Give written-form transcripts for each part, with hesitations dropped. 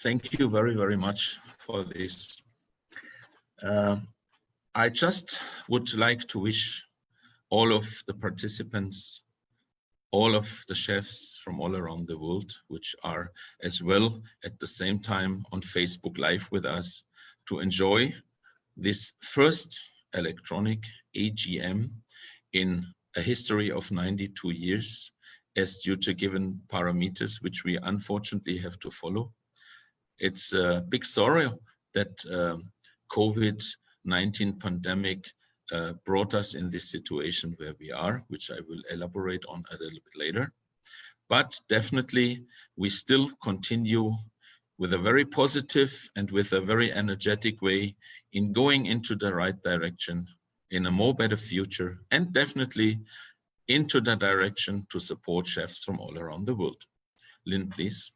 Thank you very, very much for this. I just would like to wish all of the participants, all of the chefs from all around the world, which are as well at the same time on Facebook Live with us, to enjoy this first electronic AGM in a history of 92 years, as due to given parameters which we unfortunately have to follow. It's a big sorrow that COVID-19 pandemic brought us in this situation where we are, which I will elaborate on a little bit later. But definitely, we still continue with a very positive and with a very energetic way in going into the right direction, in a more better future, and definitely into the direction to support chefs from all around the world. Lynn, please.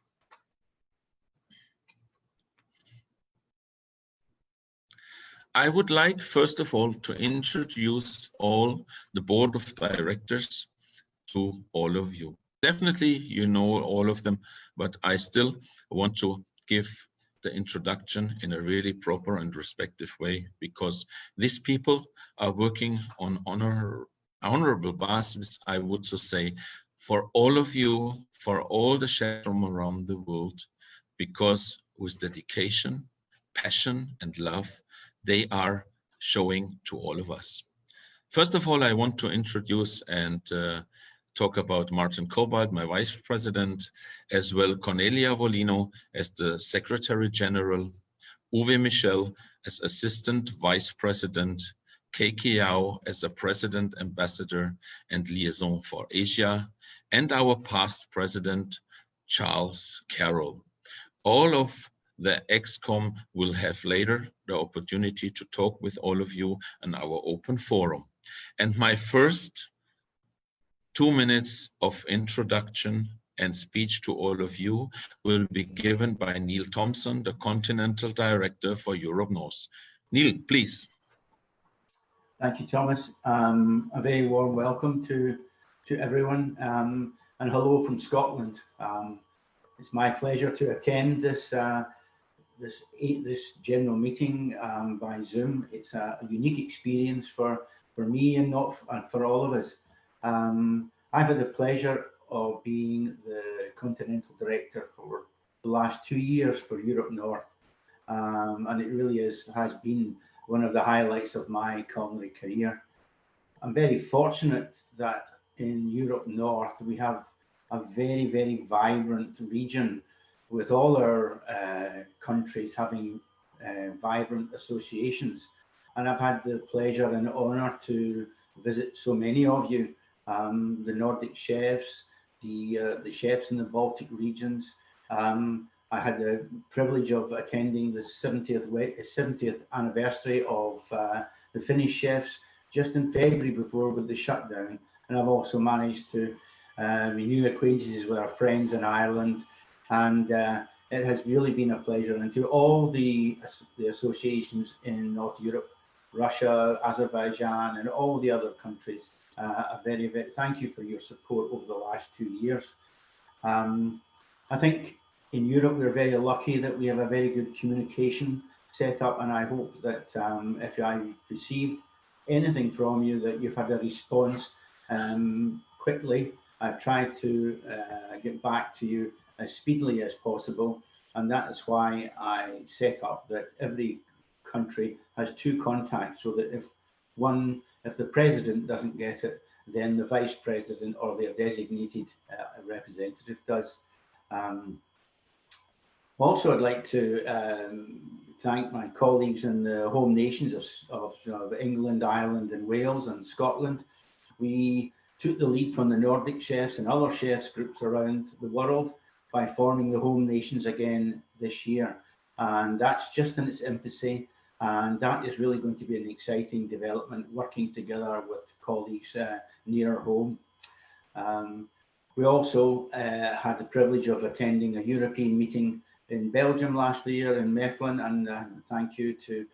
I would like, first of all, to introduce all the board of directors to all of you. Definitely, you know all of them, but I still want to give the introduction in a really proper and respectful way, because these people are working on honorable basis, I would so say, for all of you, for all the chefs from around the world, because with dedication, passion, and love, they are showing to all of us. First of all, I want to introduce and talk about Martin Cobalt, my vice president, as well Cornelia Volino as the secretary general, Uwe Michel as assistant vice president, Keiki Yao as the president ambassador and liaison for Asia, and our past president, Charles Carroll. All of the ExCom will have later the opportunity to talk with all of you in our open forum. And my first 2 minutes of introduction and speech to all of you will be given by Neil Thompson, the Continental Director for Europe North. Neil, please. Thank you, Thomas. A very warm welcome to everyone, and hello from Scotland. It's my pleasure to attend this general meeting by Zoom. It's a unique experience for me and for all of us. I've had the pleasure of being the Continental Director for the last 2 years for Europe North, and it really has been one of the highlights of my culinary career. I'm very fortunate that in Europe North we have a very, very vibrant region, with all our countries having vibrant associations. And I've had the pleasure and honor to visit so many of you, the Nordic chefs, the chefs in the Baltic regions. I had the privilege of attending the 70th anniversary of the Finnish chefs just in February before with the shutdown. And I've also managed to renew acquaintances with our friends in Ireland. And it has really been a pleasure. And to all the associations in North Europe, Russia, Azerbaijan, and all the other countries, a very, very thank you for your support over the last 2 years. I think in Europe, we're very lucky that we have a very good communication set up. And I hope that if I received anything from you, that you've had a response quickly. I've tried to get back to you as speedily as possible, and that is why I set up that every country has 2 contacts, so that if the president doesn't get it, then the vice president or their designated representative does. Also, I'd like to thank my colleagues in the home nations of England, Ireland, and Wales and Scotland. We took the lead from the Nordic chefs and other chefs groups around the world by forming the home nations again this year. And that's just in its infancy. And that is really going to be an exciting development, working together with colleagues near home. We also had the privilege of attending a European meeting in Belgium last year in Mechelen, and thank you to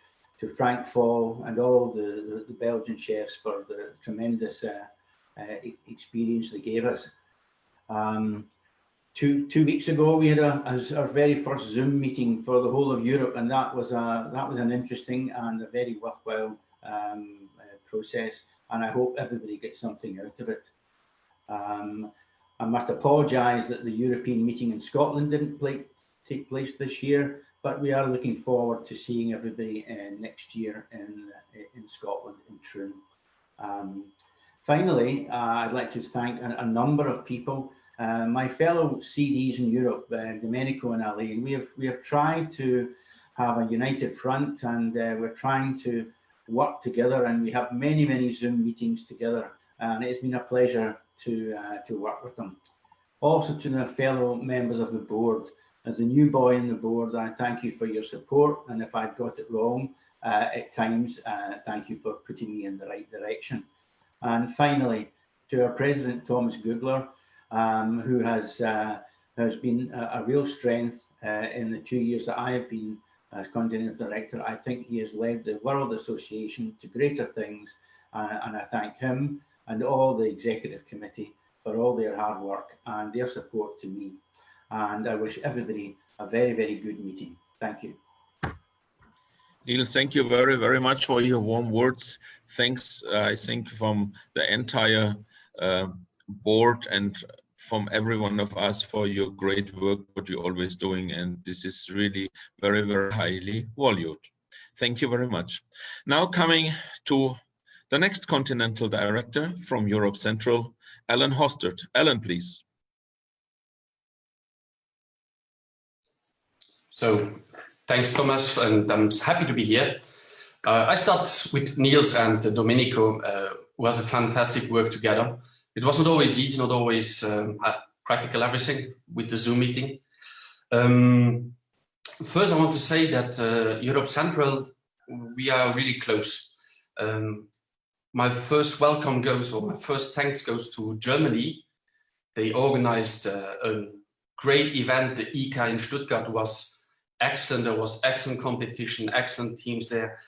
Frank Fall and all the Belgian chefs for the tremendous experience they gave us. two weeks ago, we had our very first Zoom meeting for the whole of Europe, and that was an interesting and a very worthwhile process. And I hope everybody gets something out of it. I must apologise that the European meeting in Scotland didn't take place this year, but we are looking forward to seeing everybody next year in Scotland, in Troon. Finally, I'd like to thank a number of people, my fellow CDs in Europe, Domenico and Ali, and we have tried to have a united front, and we're trying to work together, and we have many Zoom meetings together, and it's been a pleasure to work with them. Also to the fellow members of the board, as the new boy in the board, I thank you for your support, and if I've got it wrong at times, thank you for putting me in the right direction. And finally, to our president, Thomas Googler, who has been a real strength in the 2 years that I have been as Continental Director. I think he has led the World Association to greater things, and I thank him and all the executive committee for all their hard work and their support to me. And I wish everybody a very good meeting. Thank you. Neil, thank you very much for your warm words. Thanks, I think, from the entire board and from every one of us for your great work, what you're always doing. And this is really very highly valued. Thank you very much. Now coming to the next Continental Director from Europe Central, Alan Hostert. Alan, please. So, thanks, Thomas, and I'm happy to be here. I start with Niels and Domenico, who has a fantastic work together. It wasn't always easy, not always practical everything with the Zoom meeting. First, I want to say that Europe Central, we are really close. My first welcome goes, or my first thanks goes to Germany. They organized a great event. The ICA in Stuttgart was excellent. There was excellent competition, excellent teams there.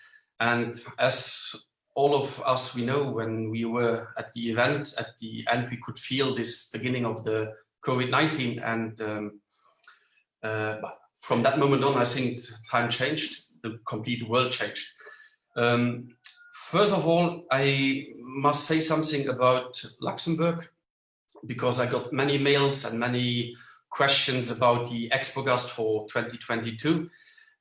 And as all of us, we know, when we were at the event, at the end, we could feel this beginning of the COVID-19. And from that moment on, I think time changed, the complete world changed. First of all, I must say something about Luxembourg, because I got many mails and many questions about the ExpoGast for 2022.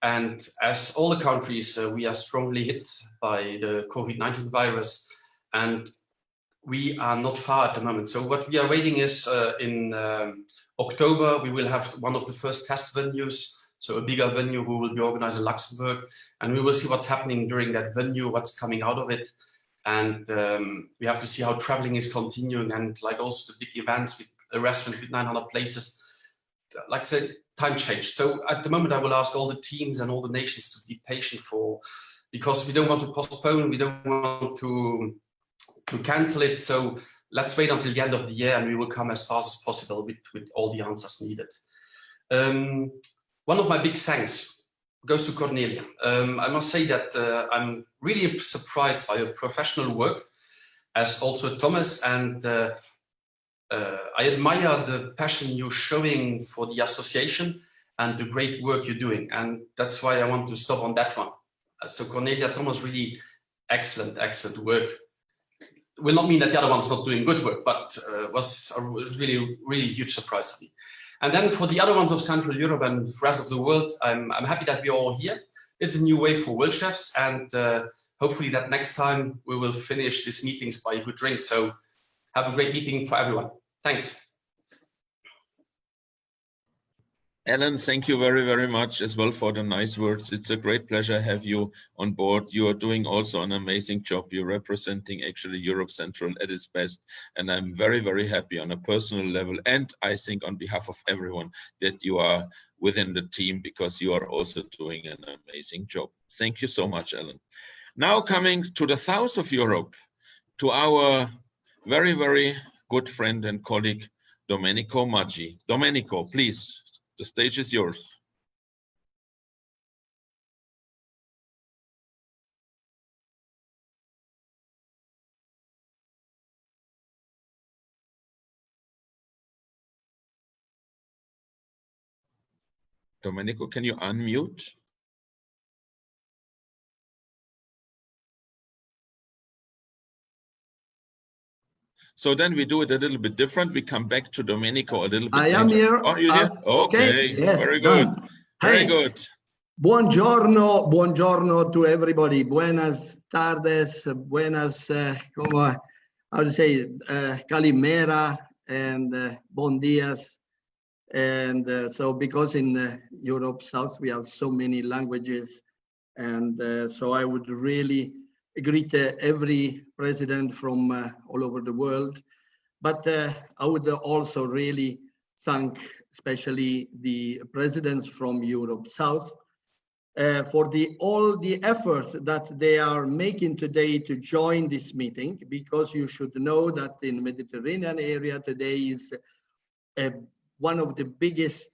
And as all the countries, we are strongly hit by the COVID-19 virus, and we are not far at the moment. So what we are waiting is in October, we will have one of the first test venues, so a bigger venue who will be organized in Luxembourg, and we will see what's happening during that venue, what's coming out of it. And we have to see how traveling is continuing, and like also the big events with a restaurant with 900 places. Like I said, time changed. So at the moment, I will ask all the teams and all the nations to be patient because we don't want to postpone, we don't want to cancel it. So let's wait until the end of the year, and we will come as fast as possible with all the answers needed. One of my big thanks goes to Cornelia. I must say that I'm really surprised by your professional work, as also Thomas, and I admire the passion you're showing for the association and the great work you're doing. And that's why I want to stop on that one. So Cornelia, Thomas, really excellent work. Will not mean that the other one's not doing good work, but was really huge surprise to me. And then for the other ones of Central Europe and the rest of the world, I'm happy that we're all here. It's a new way for Worldchefs, and hopefully that next time we will finish these meetings by a good drink. So have a great meeting for everyone. Thanks. Alan, thank you very much as well for the nice words. It's a great pleasure to have you on board. You are doing also an amazing job. You're representing actually Europe Central at its best. And I'm very happy on a personal level. And I think on behalf of everyone that you are within the team, because you are also doing an amazing job. Thank you so much, Alan. Now coming to the south of Europe, to our very good friend and colleague, Domenico Maggi. Domenico, please. The stage is yours. Domenico, can you unmute? So then we do it a little bit different. We come back to Domenico a little bit I am here. Oh, you here? Okay, yes, very done. good. Very Hey, good. buongiorno, buongiorno to everybody. Buenas tardes, buenas, como, how to say, calimera and bon dias. And so because in Europe South, we have so many languages. And so I would really greet every president from all over the world. But I would also really thank especially the presidents from Europe South for all the effort that they are making today to join this meeting, because you should know that in Mediterranean area today is one of the biggest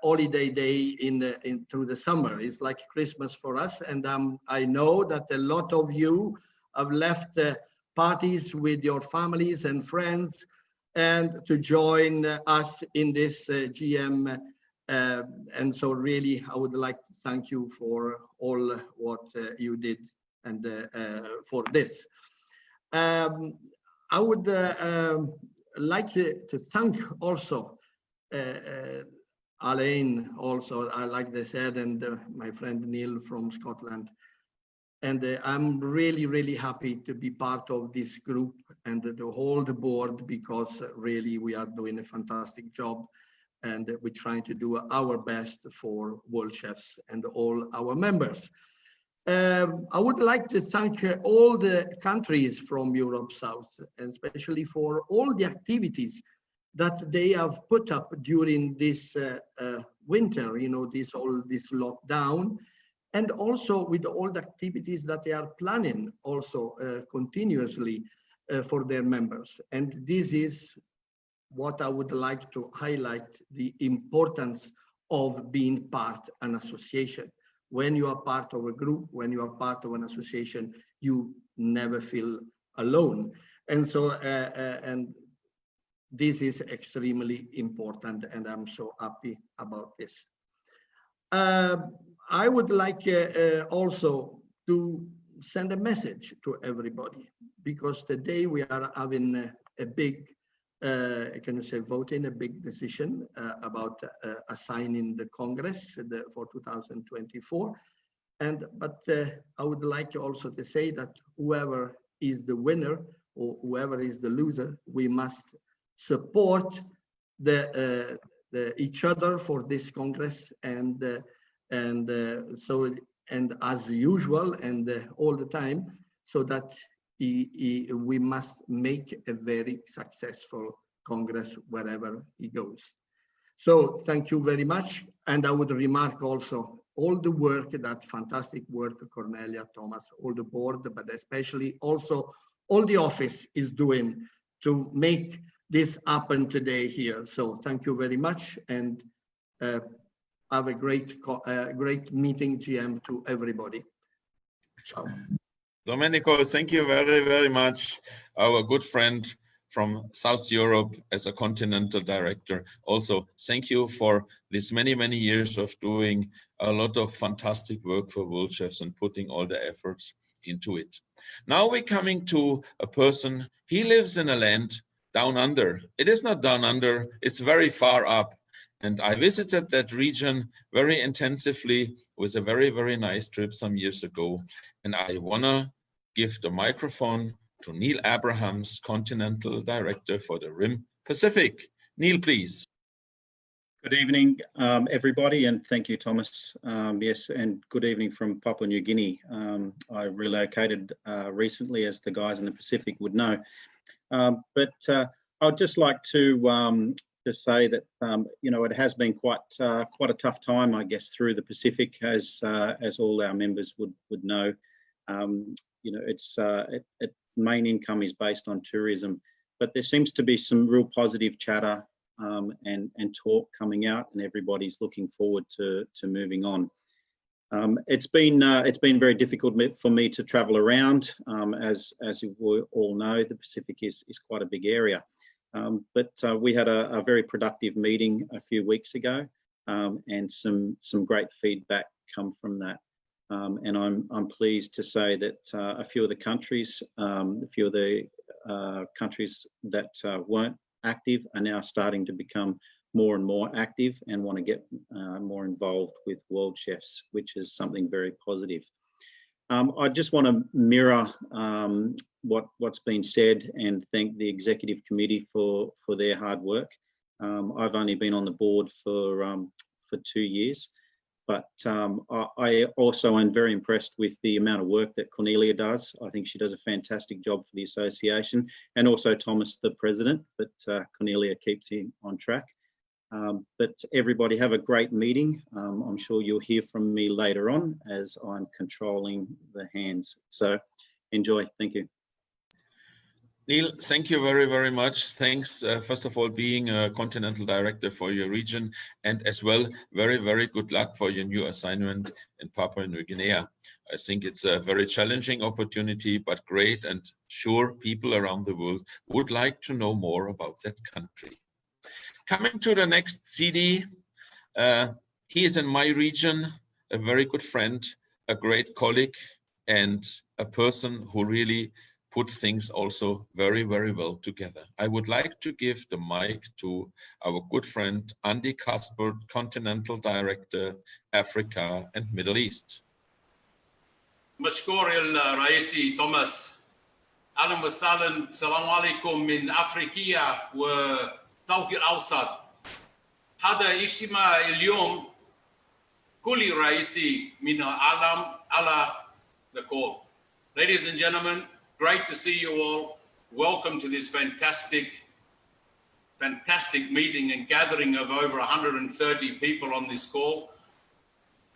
holiday day in through the summer. It's like Christmas for us, and I know that a lot of you have left parties with your families and friends and to join us in this GM. And so really, I would like to thank you for all what you did and for this. I would like to thank also Alain, also, like they said, and my friend Neil from Scotland. And I'm really, really happy to be part of this group and the whole board, because really we are doing a fantastic job and we're trying to do our best for Worldchefs and all our members. I would like to thank all the countries from Europe South, and especially for all the activities that they have put up during this winter, you know, this lockdown, and also with all the activities that they are planning also continuously for their members. And this is what I would like to highlight, the importance of being part of an association. When you are part of a group, when you are part of an association, you never feel alone. And so, and this is extremely important, and I'm so happy about this. I would like also to send a message to everybody, because today we are having a big, can you say, voting, a big decision about assigning the Congress for 2024. But I would like also to say that whoever is the winner or whoever is the loser, we must support each other for this Congress, and as usual and all the time, so that we must make a very successful Congress wherever he goes. So thank you very much. And I would remark also all the work, that fantastic work, Cornelia, Thomas, all the board, but especially also all the office is doing to make this happen today here. So thank you very much, and have a great meeting, GM, to everybody. Ciao. Domenico, thank you very, very much. Our good friend from South Europe as a continental director. Also, thank you for this many, many years of doing a lot of fantastic work for Worldchefs and putting all the efforts into it. Now we're coming to a person, he lives in a land down under. It is not down under, it's very far up. And I visited that region very intensively with a very, very nice trip some years ago. And I wanna give the microphone to Neil Abrahams, Continental Director for the Rim Pacific. Neil, please. Good evening, everybody, and thank you, Thomas. Yes, and good evening from Papua New Guinea. I relocated recently, as the guys in the Pacific would know. But I'd just like to say that you know, it has been quite a tough time, I guess, through the Pacific, as all our members would know. You know, its main income is based on tourism, but there seems to be some real positive chatter and talk coming out, and everybody's looking forward to moving on. It's been very difficult for me to travel around, as you all know, the Pacific is quite a big area. But we had a very productive meeting a few weeks ago and some great feedback come from that. And I'm pleased to say that a few of the countries, that weren't active are now starting to become more and more active and want to get more involved with Worldchefs, which is something very positive. I just want to mirror what's been said and thank the executive committee for their hard work. I've only been on the board for 2 years, but I also am very impressed with the amount of work that Cornelia does. I think she does a fantastic job for the association, and also Thomas, the president, but Cornelia keeps him on track. But everybody have a great meeting. I'm sure you'll hear from me later on as I'm controlling the hands. So enjoy. Thank you. Neil, thank you very, very much. Thanks, first of all, being a continental director for your region, and as well, very, very good luck for your new assignment in Papua New Guinea. I think it's a very challenging opportunity, but great, and sure people around the world would like to know more about that country. Coming to the next CD, he is in my region, a very good friend, a great colleague, and a person who really put things also very, very well together. I would like to give the mic to our good friend, Andy Cuthbert, Continental Director, Africa and Middle East. مشكور الرئيسي توماس. أهلا وسهلا. السلام عليكم من أفريقيا والشرق الأوسط. هذا اجتماع اليوم كل رئيسي من العالم على the call. Ladies and gentlemen, great to see you all. Welcome to this fantastic meeting and gathering of over 130 people on this call.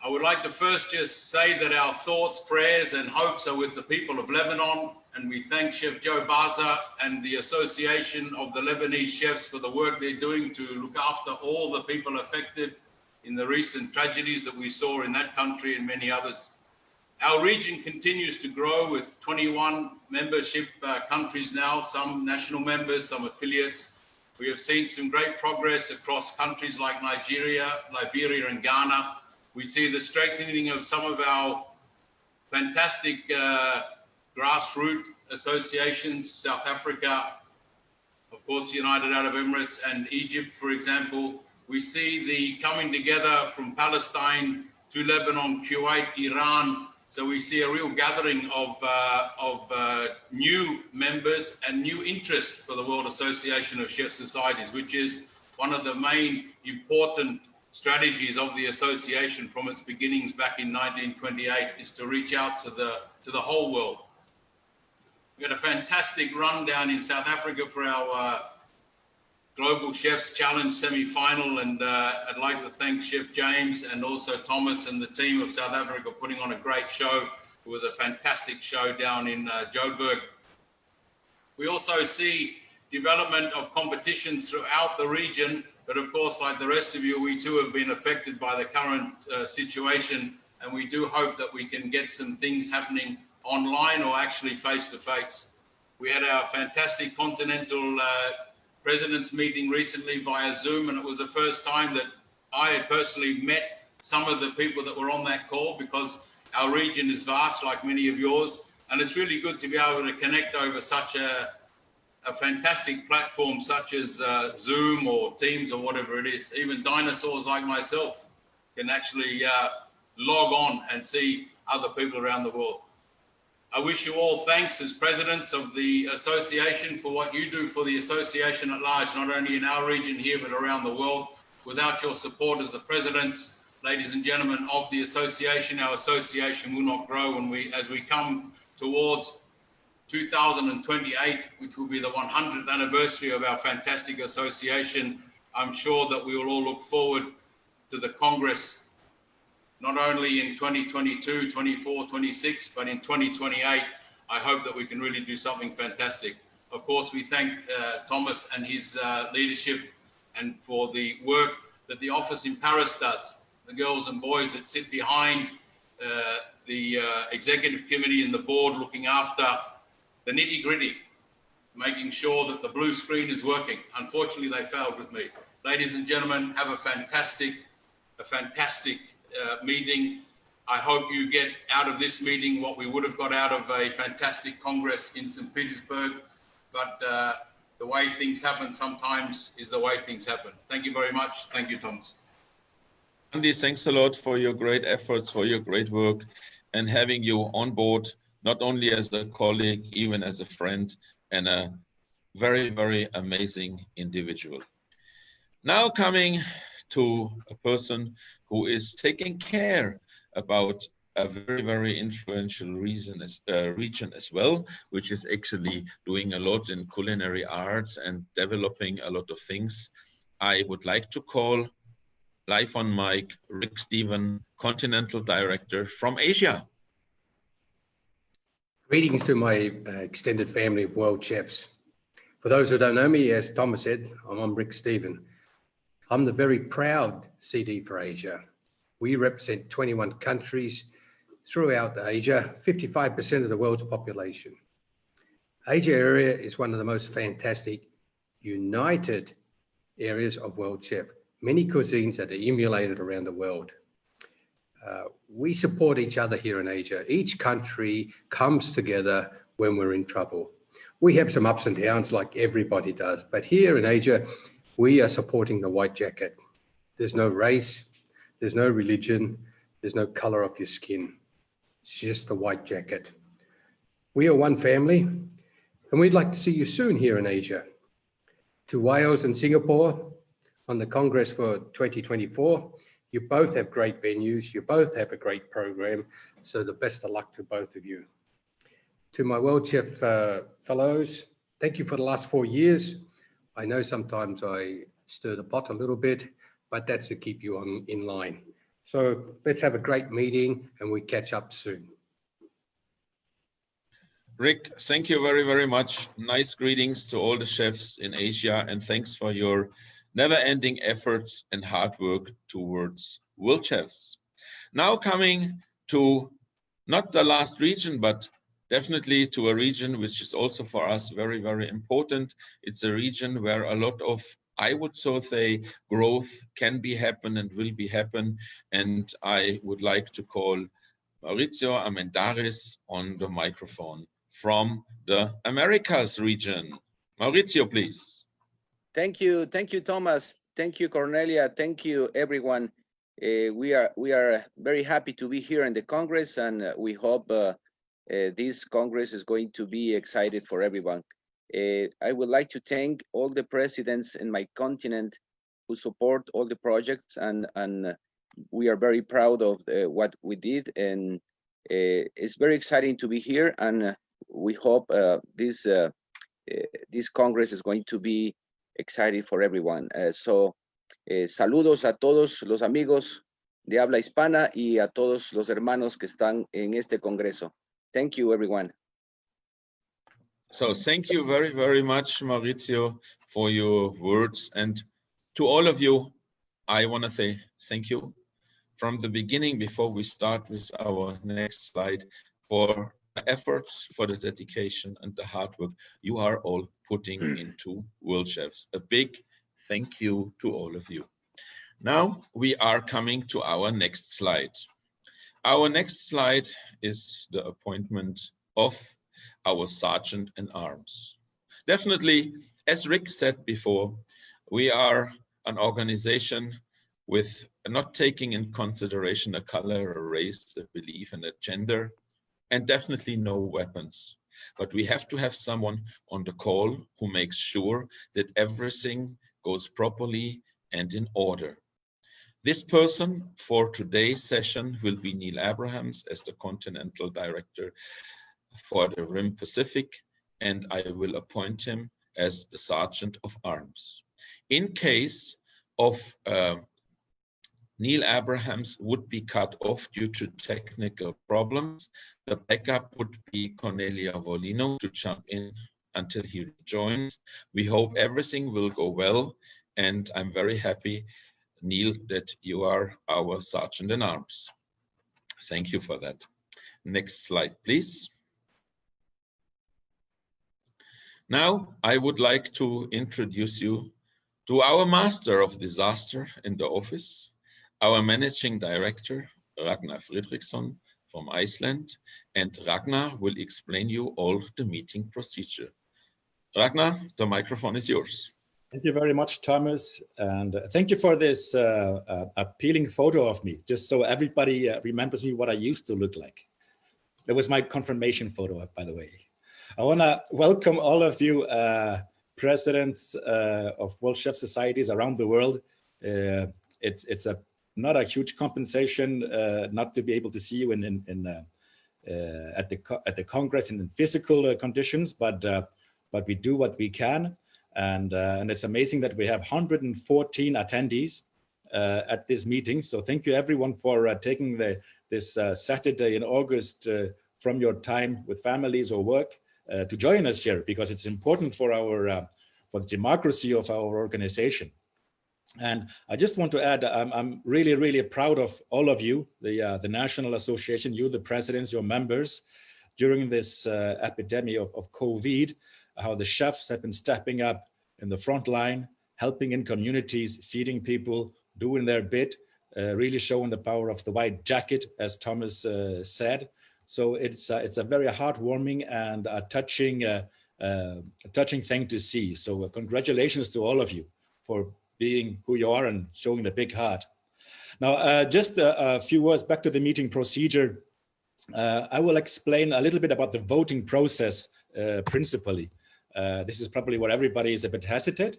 I would like to first just say that our thoughts, prayers, and hopes are with the people of Lebanon, and we thank Chef Joe Baza and the Association of the Lebanese Chefs for the work they're doing to look after all the people affected in the recent tragedies that we saw in that country and many others. Our region continues to grow with 21 membership countries now, some national members, some affiliates. We have seen some great progress across countries like Nigeria, Liberia, and Ghana. We see the strengthening of some of our fantastic grassroots associations, South Africa, of course, United Arab Emirates and Egypt, for example. We see the coming together from Palestine to Lebanon, Kuwait, Iran. So we see a real gathering of new members and new interest for the World Association of Chef Societies, which is one of the main important strategies of the association from its beginnings back in 1928, is to reach out to the whole world. We had a fantastic run down in South Africa for our Global Chefs Challenge semi-final, and I'd like to thank Chef James and also Thomas and the team of South Africa putting on a great show. It was a fantastic show down in Joburg. We also see development of competitions throughout the region, but of course, like the rest of you, we too have been affected by the current situation, and we do hope that we can get some things happening online or actually face-to-face. We had our fantastic continental president's meeting recently via Zoom, and it was the first time that I had personally met some of the people that were on that call, because our region is vast, like many of yours, and it's really good to be able to connect over such a fantastic platform such as Zoom or Teams or whatever it is. Even dinosaurs like myself can actually log on and see other people around the world. I wish you all thanks as presidents of the association for what you do for the association at large, not only in our region here, but around the world. Without your support as the presidents, ladies and gentlemen of the association, our association will not grow. And as we come towards 2028, which will be the 100th anniversary of our fantastic association, I'm sure that we will all look forward to the Congress, not only in 2022, 24, 26, but in 2028. I hope that we can really do something fantastic. Of course, we thank Thomas and his leadership, and for the work that the office in Paris does, the girls and boys that sit behind the executive committee and the board, looking after the nitty-gritty, making sure that the blue screen is working. Unfortunately, they failed with me. Ladies and gentlemen, have a fantastic a fantastic meeting. I hope you get out of this meeting what we would have got out of a fantastic Congress in St. Petersburg. But the way things happen sometimes is the way things happen. Thank you very much. Thank you, Thomas. Andy, thanks a lot for your great efforts, for your great work, and having you on board, not only as a colleague, even as a friend, and a very, very amazing individual. Now coming to a person who is taking care about a very, very influential region as well, which is actually doing a lot in culinary arts and developing a lot of things. I would like to call live on mic Rick Stephen, Continental Director from Asia. Greetings to my extended family of Worldchefs. For those who don't know me, as Thomas said, I'm Rick Stephen. I'm the very proud CD for Asia. We represent 21 countries throughout Asia, 55% of the world's population. Asia area is one of the most fantastic, united areas of Worldchef. Many cuisines that are emulated around the world. We support each other here in Asia. Each country comes together when we're in trouble. We have some ups and downs like everybody does, but here in Asia, we are supporting the white jacket. There's no race, there's no religion, there's no color of your skin. It's just the white jacket. We are one family, and we'd like to see you soon here in Asia. To Wales and Singapore on the Congress for 2024. You both have great venues, you both have a great program, so the best of luck to both of you. To my Worldchef fellows, thank you for the last 4 years. I know sometimes I stir the pot a little bit, but that's to keep you in line. So let's have a great meeting and we catch up soon. Rick, thank you very, very much. Nice greetings to all the chefs in Asia, and thanks for your never-ending efforts and hard work towards Worldchefs. Now coming to not the last region, but definitely to a region which is also for us very, very important. It's a region where a lot of, I would so say, growth can be happen and will be happen. And I would like to call Maurizio Amendaris on the microphone from the Americas region. Maurizio, please. Thank you, Thomas. Thank you, Cornelia. Thank you, everyone. We are very happy to be here in the Congress, and we hope this Congress is going to be excited for everyone. I would like to thank all the presidents in my continent who support all the projects, and we are very proud of what we did, and it's very exciting to be here, and we hope this Congress is going to be excited for everyone. Saludos a todos los amigos de habla hispana y a todos los hermanos que están en este Congreso. Thank you, everyone. So thank you very, very much, Maurizio, for your words. And to all of you, I want to say thank you from the beginning, before we start with our next slide, for the efforts, for the dedication and the hard work you are all putting into Worldchefs. A big thank you to all of you. Now we are coming to our next slide. Our next slide is the appointment of our Sergeant in Arms. Definitely, as Rick said before, we are an organization with not taking in consideration a color, a race, a belief, and a gender, and definitely no weapons. But we have to have someone on the call who makes sure that everything goes properly and in order. This person for today's session will be Neil Abrahams as the Continental Director for the Rim Pacific, and I will appoint him as the Sergeant of Arms. In case of Neil Abrahams would be cut off due to technical problems, the backup would be Cornelia Volino to jump in until he rejoins. We hope everything will go well, and I'm very happy, Neil, that you are our Sergeant in Arms. Thank you for that. Next slide, please. Now, I would like to introduce you to our Master of Disaster in the office, our managing director, Ragnar Fredriksson from Iceland, and Ragnar will explain you all the meeting procedure. Ragnar, the microphone is yours. Thank you very much, Thomas, and thank you for this appealing photo of me, just so everybody remembers me what I used to look like. That was my confirmation photo, by the way. I want to welcome all of you presidents of World Chef Societies around the world. It's not a huge compensation not to be able to see you at the Congress in physical conditions, but we do what we can. And it's amazing that we have 114 attendees at this meeting. So thank you everyone for taking this Saturday in August from your time with families or work to join us here, because it's important for for the democracy of our organization. And I just want to add, I'm really, really proud of all of you, the National Association, you, the presidents, your members, during this epidemic of COVID, how the chefs have been stepping up in the front line, helping in communities, feeding people, doing their bit, really showing the power of the white jacket, as Thomas said. So it's a very heartwarming and a touching thing to see. So congratulations to all of you for being who you are and showing the big heart. Now, just a few words back to the meeting procedure. I will explain a little bit about the voting process principally. This is probably where everybody is a bit hesitant,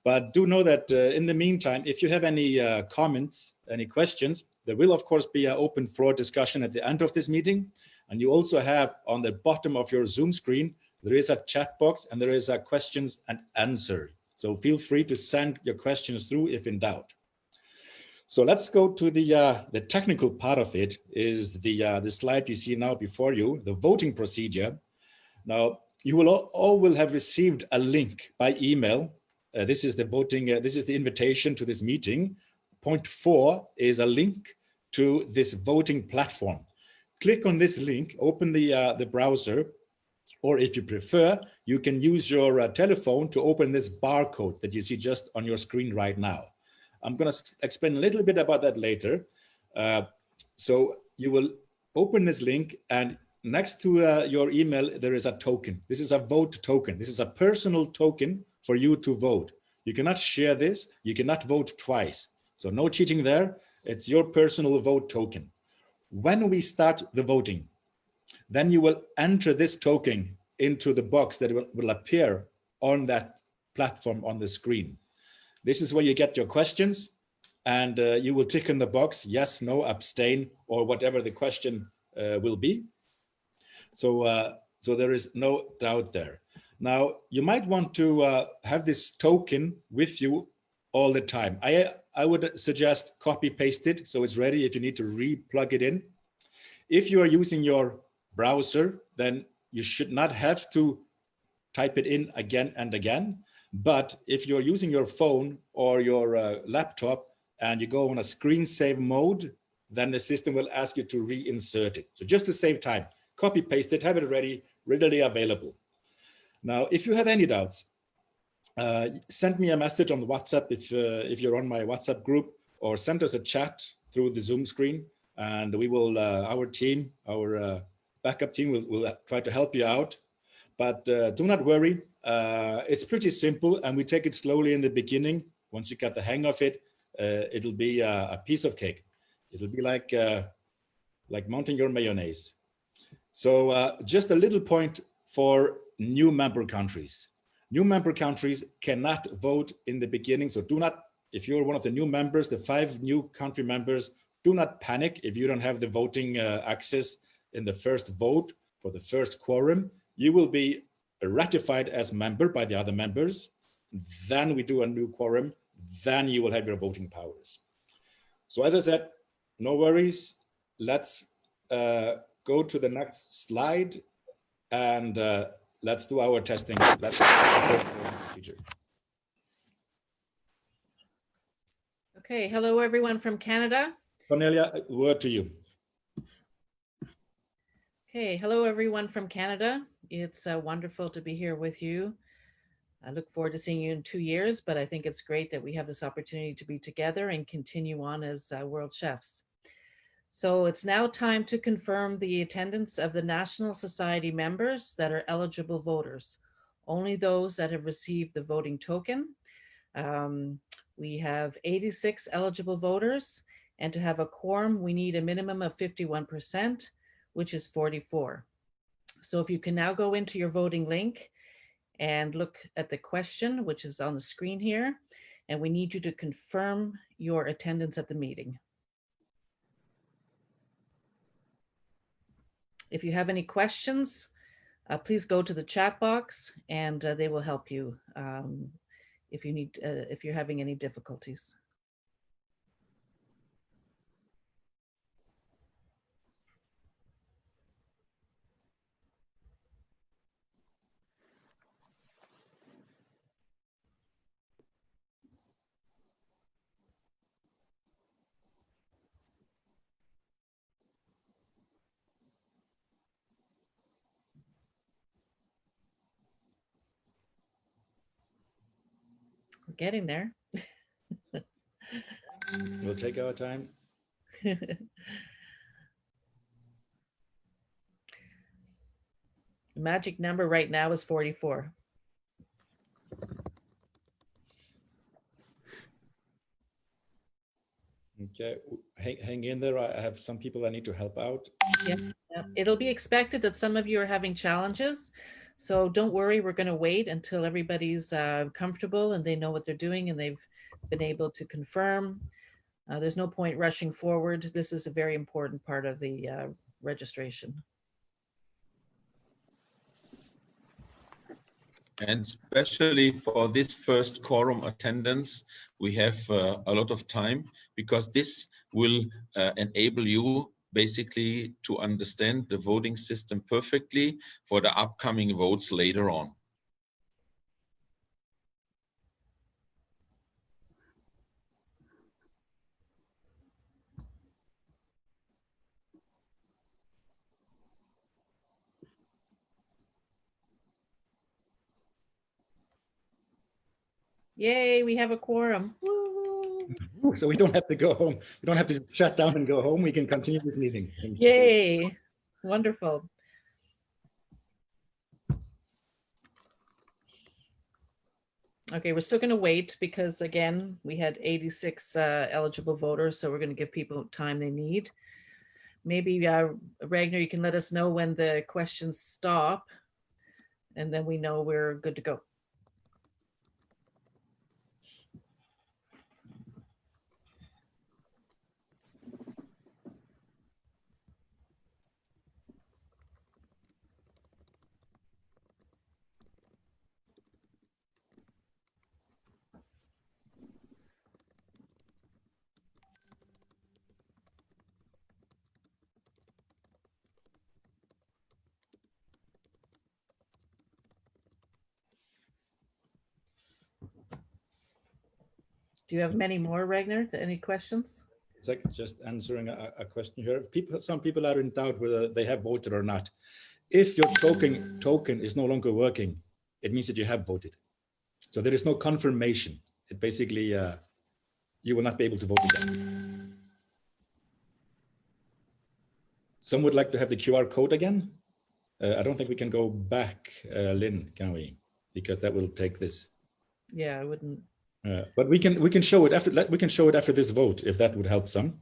but do know that in the meantime, if you have any comments, any questions, there will of course be an open floor discussion at the end of this meeting. And you also have on the bottom of your Zoom screen, there is a chat box and there is a questions and answer. So feel free to send your questions through if in doubt. So let's go to the technical part of it, is the slide you see now before you, the voting procedure. Now, you will all will have received a link by email. This is the voting, this is the invitation to this meeting. Point 4 is a link to this voting platform. Click on this link, open the browser, or if you prefer, you can use your telephone to open this barcode that you see just on your screen right now. I'm going to explain a little bit about that later. So you will open this link, and next to your email, there is a token. This is a vote token. This is a personal token for you to vote. You cannot share this. You cannot vote twice. So no cheating there. It's your personal vote token. When we start the voting, then you will enter this token into the box that will appear on that platform on the screen. This is where you get your questions, and you will tick in the box, yes, no, abstain, or whatever the question will be. So, so there is no doubt there. Now, you might want to have this token with you all the time. I would suggest copy paste it so it's ready if you need to re-plug it in. If you are using your browser, then you should not have to type it in again and again. But if you're using your phone or your laptop and you go on a screen save mode, then the system will ask you to reinsert it. So just to save time, copy paste it, have it ready, readily available. Now, if you have any doubts, send me a message on the WhatsApp if you're on my WhatsApp group, or send us a chat through the Zoom screen, and we will, our team, our backup team will try to help you out. But do not worry, it's pretty simple, and we take it slowly in the beginning. Once you get the hang of it, it'll be a piece of cake. It'll be like mounting your mayonnaise. So just a little point for new member countries. New member countries cannot vote in the beginning. So do not, if you're one of the new members, the 5 new country members, do not panic if you don't have the voting access in the first vote for the first quorum. You will be ratified as member by the other members. Then we do a new quorum. Then you will have your voting powers. So as I said, no worries. Let's go to the next slide, and let's do our testing. Let's procedure. Okay, hello everyone from Canada. Cornelia, word to you. Okay, hello everyone from Canada. It's wonderful to be here with you. I look forward to seeing you in 2 years, but I think it's great that we have this opportunity to be together and continue on as World Chefs. So it's now time to confirm the attendance of the National Society members that are eligible voters. Only those that have received the voting token. We have 86 eligible voters, and to have a quorum, we need a minimum of 51%, which is 44. So if you can now go into your voting link and look at the question, which is on the screen here, and we need you to confirm your attendance at the meeting. If you have any questions, please go to the chat box and they will help you if you're having any difficulties. We're getting there. We'll take our time. The magic number right now is 44. Okay, hang in there. I have some people I need to help out. Yeah. It'll be expected that some of you are having challenges. So don't worry, we're going to wait until everybody's comfortable and they know what they're doing and they've been able to confirm. There's no point rushing forward. This is a very important part of the registration. And especially for this first quorum attendance, we have a lot of time because this will enable you basically to understand the voting system perfectly for the upcoming votes later on. Yay, we have a quorum. Woo! So we don't have to go home. We don't have to shut down and go home. We can continue this meeting. Yay, wonderful. Okay, we're still going to wait because again, we had 86 eligible voters, so we're going to give people time they need. Maybe Ragnar, you can let us know when the questions stop and then we know we're good to go. Do you have many more, Ragnar? Any questions? It's like just answering a question here. Some people are in doubt whether they have voted or not. If your token is no longer working, it means that you have voted. So there is no confirmation. It basically, you will not be able to vote again. Some would like to have the QR code again. I don't think we can go back, Lynn, can we? Because that will take this. Yeah, I wouldn't. But we can show it after. We can show it after this vote if that would help some.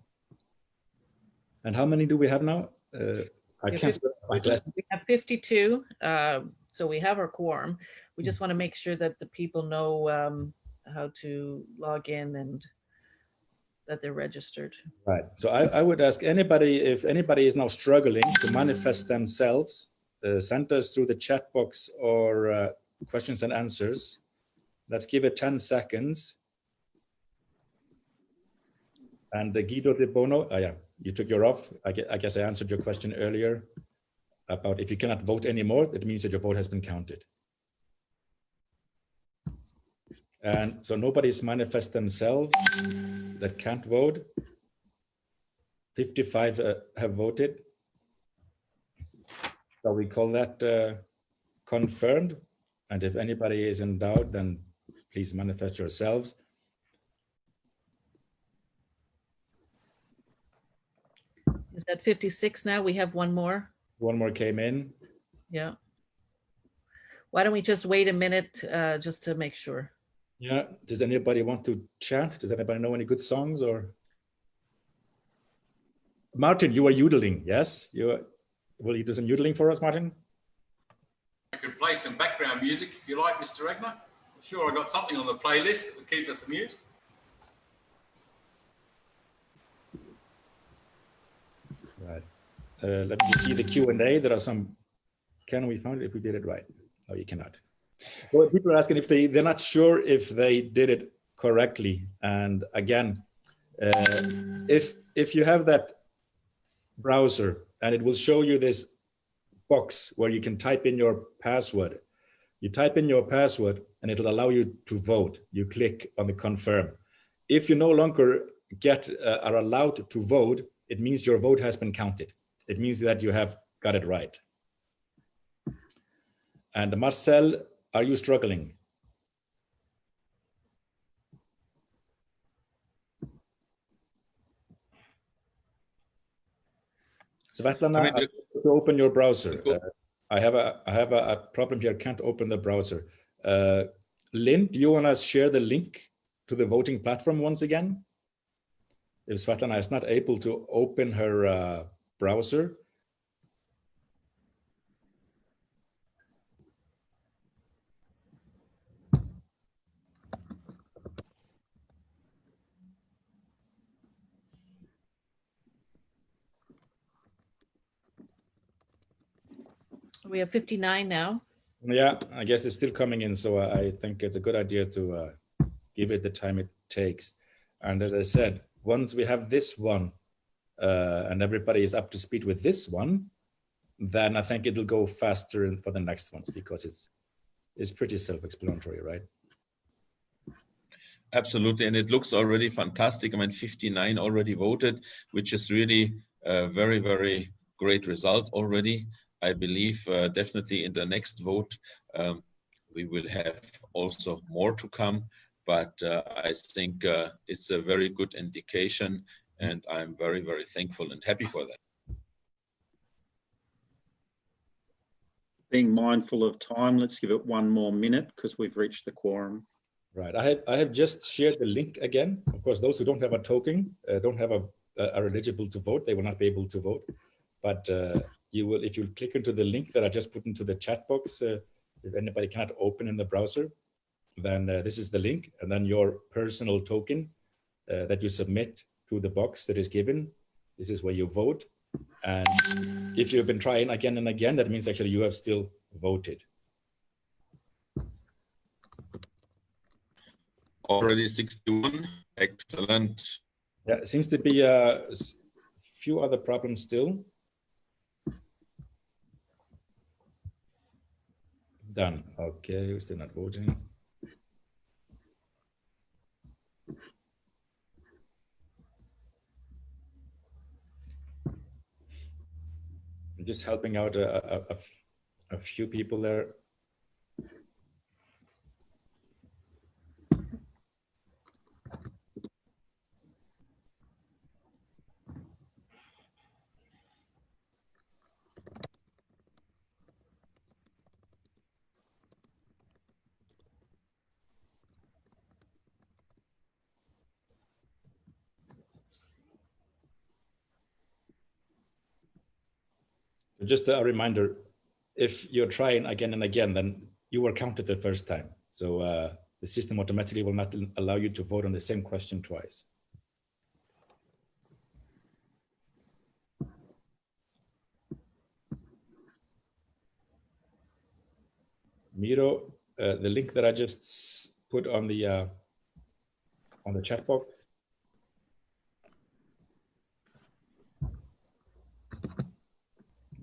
And how many do we have now? I can't. We have 52. So we have our quorum. We just want to make sure that the people know how to log in and that they're registered. Right. So I would ask anybody, if anybody is now struggling to manifest themselves, send us through the chat box or questions and answers. Let's give it 10 seconds. And Guido de Bono, yeah, you took your off. I guess I answered your question earlier about if you cannot vote anymore, it means that your vote has been counted. And so nobody's manifest themselves that can't vote. 55 have voted. So we call that confirmed. And if anybody is in doubt, then please manifest yourselves. Is that 56 now? We have one more. One more came in. Yeah. Why don't we just wait a minute just to make sure? Yeah. Does anybody want to chant? Does anybody know any good songs? Or Martin, you are yodeling, yes? Will you do some yodeling for us, Martin? I could play some background music if you like, Mr. Regner. I'm sure I got something on the playlist that would keep us amused. Right. Let me see the Q&A. There are some. Can we find it if we did it right? No, you cannot. Well, people are asking if they're not sure if they did it correctly. And again, if you have that browser and it will show you this box where you can type in your password. You type in your password and it'll allow you to vote. You click on the confirm. If you no longer are allowed to vote, it means your vote has been counted. It means that you have got it right. And Marcel, are you struggling? Svetlana, to open your browser. I have a problem here. Can't open the browser. Lynn, do you want to share the link to the voting platform once again? If Svetlana is not able to open her browser. We have 59 now. Yeah, I guess it's still coming in. So I think it's a good idea to give it the time it takes. And as I said, once we have this one and everybody is up to speed with this one, then I think it'll go faster for the next ones because it's pretty self-explanatory, right? Absolutely, and it looks already fantastic. I mean, 59 already voted, which is really a very, very great result already. I believe definitely in the next vote, we will have also more to come, but I think it's a very good indication, and I'm very, very thankful and happy for that. Being mindful of time, let's give it 1 more minute because we've reached the quorum. Right. I have just shared the link again. Of course, those who don't have a token, are eligible to vote. They will not be able to vote. But you will, if you click into the link that I just put into the chat box, if anybody cannot open in the browser, then this is the link, and then your personal token that you submit to the box that is given. This is where you vote. And if you've been trying again and again, that means actually you have still voted. Already 61, excellent. Yeah, it seems to be a few other problems still. Done. Okay, we're still not voting. I'm just helping out a few people there. Just a reminder, if you're trying again and again, then you were counted the first time. So the system automatically will not allow you to vote on the same question twice. Miro, the link that I just put on the chat box.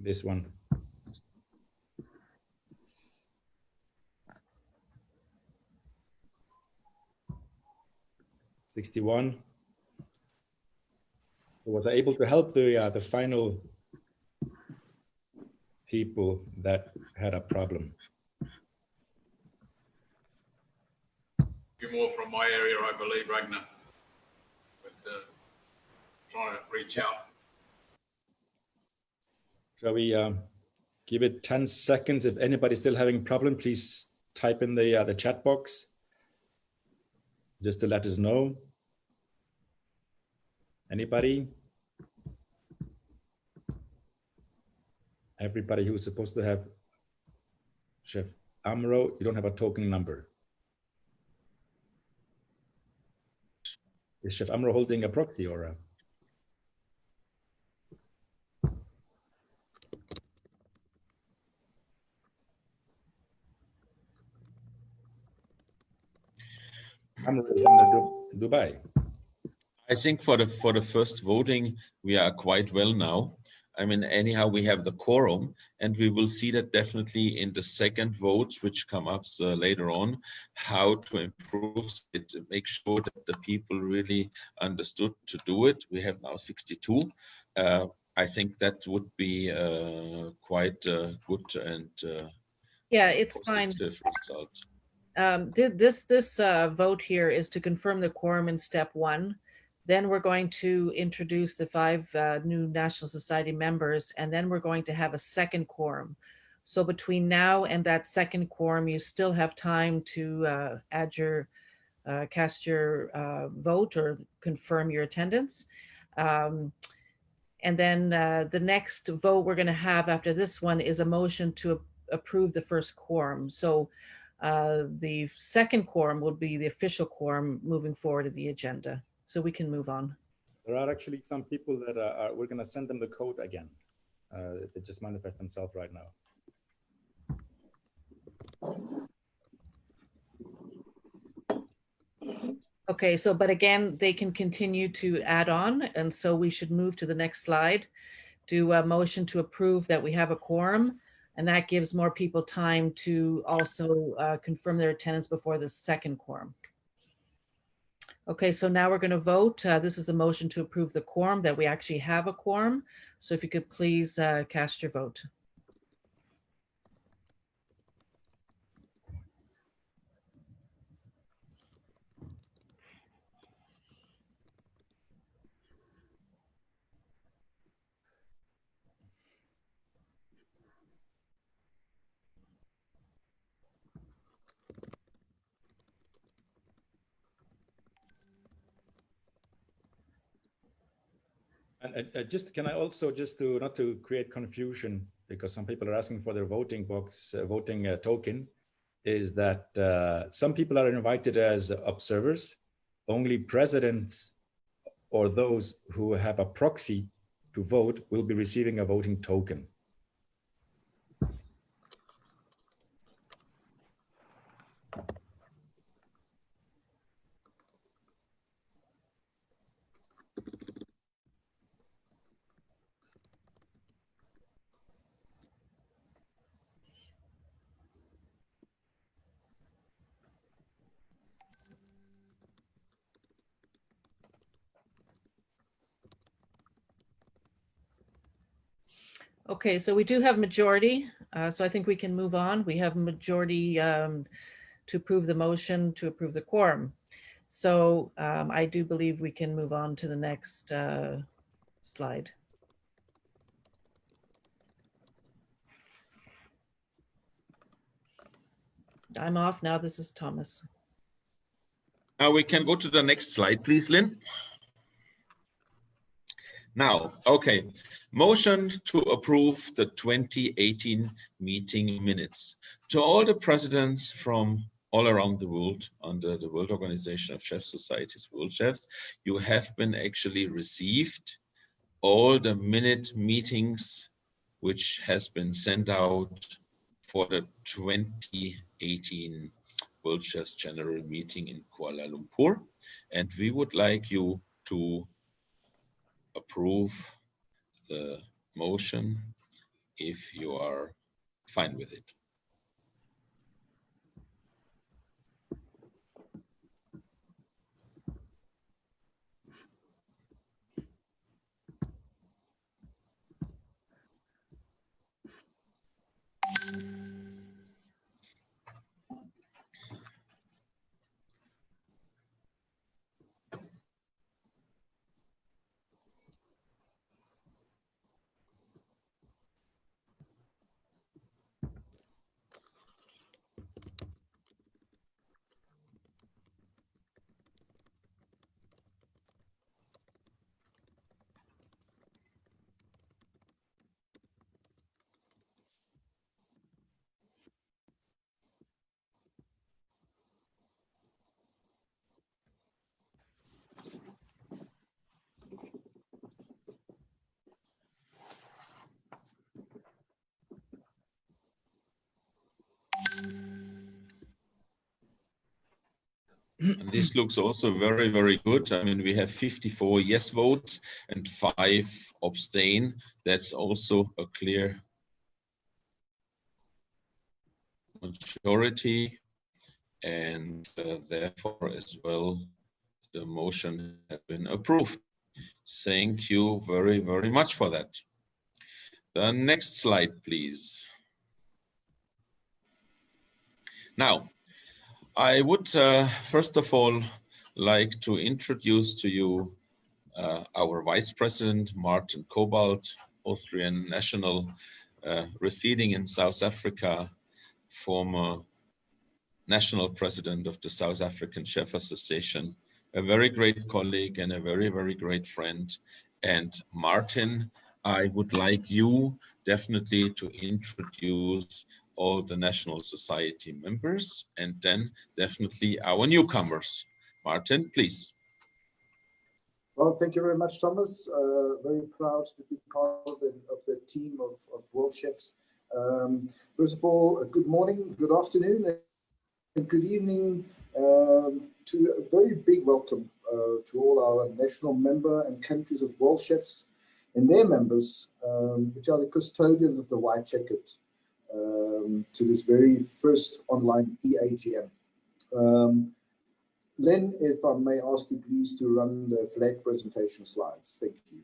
This one. '61. Was I able to help the final people that had a problem? few more from my area, I believe, Ragnar. But trying to reach out. Shall we give it 10 seconds? If anybody's still having problem, please type in the chat box just to let us know. Anybody? Everybody who's supposed to have Chef Amro, you don't have a token number. Is Chef Amro holding a proxy or a... Amro is in Dubai. I think for the first voting, we are quite well now. I mean, anyhow, we have the quorum, and we will see that definitely in the second votes, which come up later on, how to improve it, to make sure that the people really understood to do it. We have now 62. I think that would be quite good and yeah, it's fine. Result. This vote here is to confirm the quorum in step 1. Then we're going to introduce the 5 new National Society members, and then we're going to have a second quorum. So between now and that second quorum, you still have time to add your, cast your vote or confirm your attendance. And then the next vote we're going to have after this one is a motion to approve the first quorum. So the second quorum will be the official quorum moving forward to the agenda. So we can move on. There are actually some people that we're going to send them the code again. They just manifest themselves right now. Okay, so but again, they can continue to add on. And so we should move to the next slide. Do a motion to approve that we have a quorum. And that gives more people time to also confirm their attendance before the second quorum. Okay, so now we're going to vote. This is a motion to approve the quorum, that we actually have a quorum. So if you could please cast your vote. And just can I also, just to not to create confusion, because some people are asking for their voting box, voting token, is that some people are invited as observers. Only presidents or those who have a proxy to vote will be receiving a voting token. Okay, so we do have majority. So I think we can move on. We have majority to approve the motion to approve the quorum. So I do believe we can move on to the next slide. I'm off now. This is Thomas. Now we can go to the next slide, please, Lynn. Now, okay, motion to approve the 2018 meeting minutes. To all the presidents from all around the world under the World Organization of Chef Societies, Worldchefs, you have been actually received all the minute meetings which has been sent out for the 2018 Worldchefs General Meeting in Kuala Lumpur. And we would like you to approve the motion if you are fine with it. And this looks also very, very good. I mean, we have 54 yes votes and 5 abstain. That's also a clear majority. And therefore, as well, the motion has been approved. Thank you very, very much for that. The next slide, please. Now, I would first of all like to introduce to you our Vice President, Martin Cobalt, Austrian national, residing in South Africa, former national president of the South African Chef Association, a very great colleague and a very, very great friend. And Martin, I would like you definitely to introduce all the National Society members and then definitely our newcomers. Martin, please. Well, thank you very much, Thomas. Very proud to be part of the team of Worldchefs. First of all, good morning, good afternoon, and good evening to a very big welcome to all our national member and countries of Worldchefs and their members, which are the custodians of the white jacket, to this very first online EAGM. Len, if I may ask you please to run the flag presentation slides. Thank you.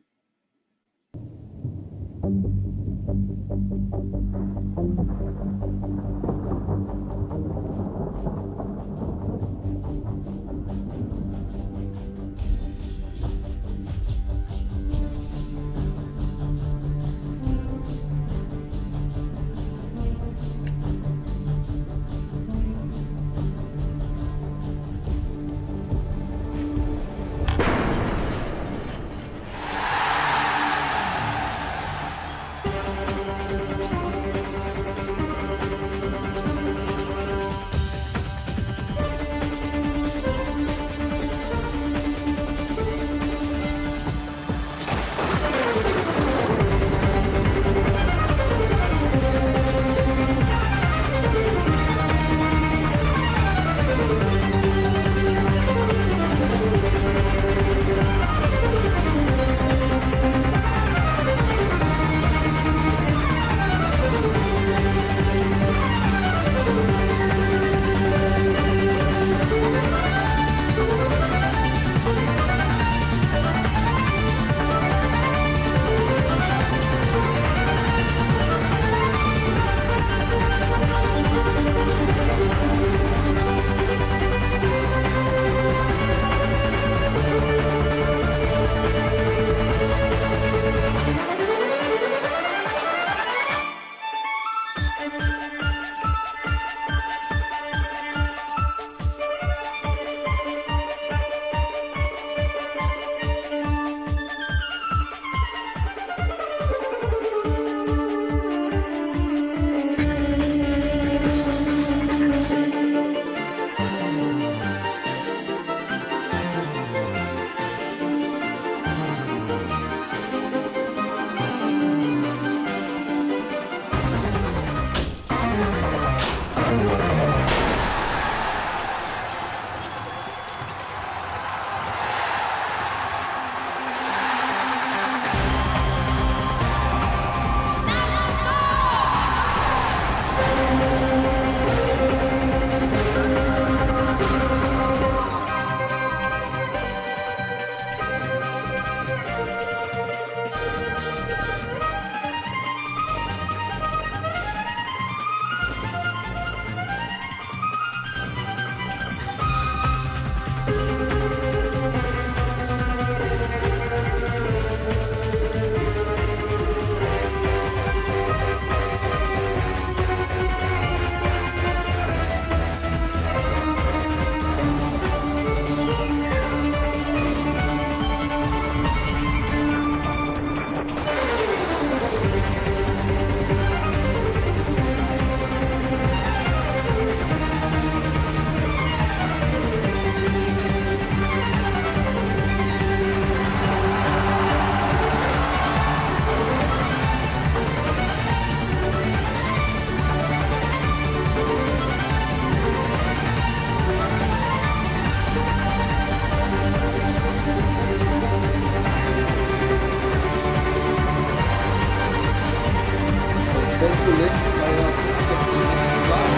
the link, may I please get the next slide?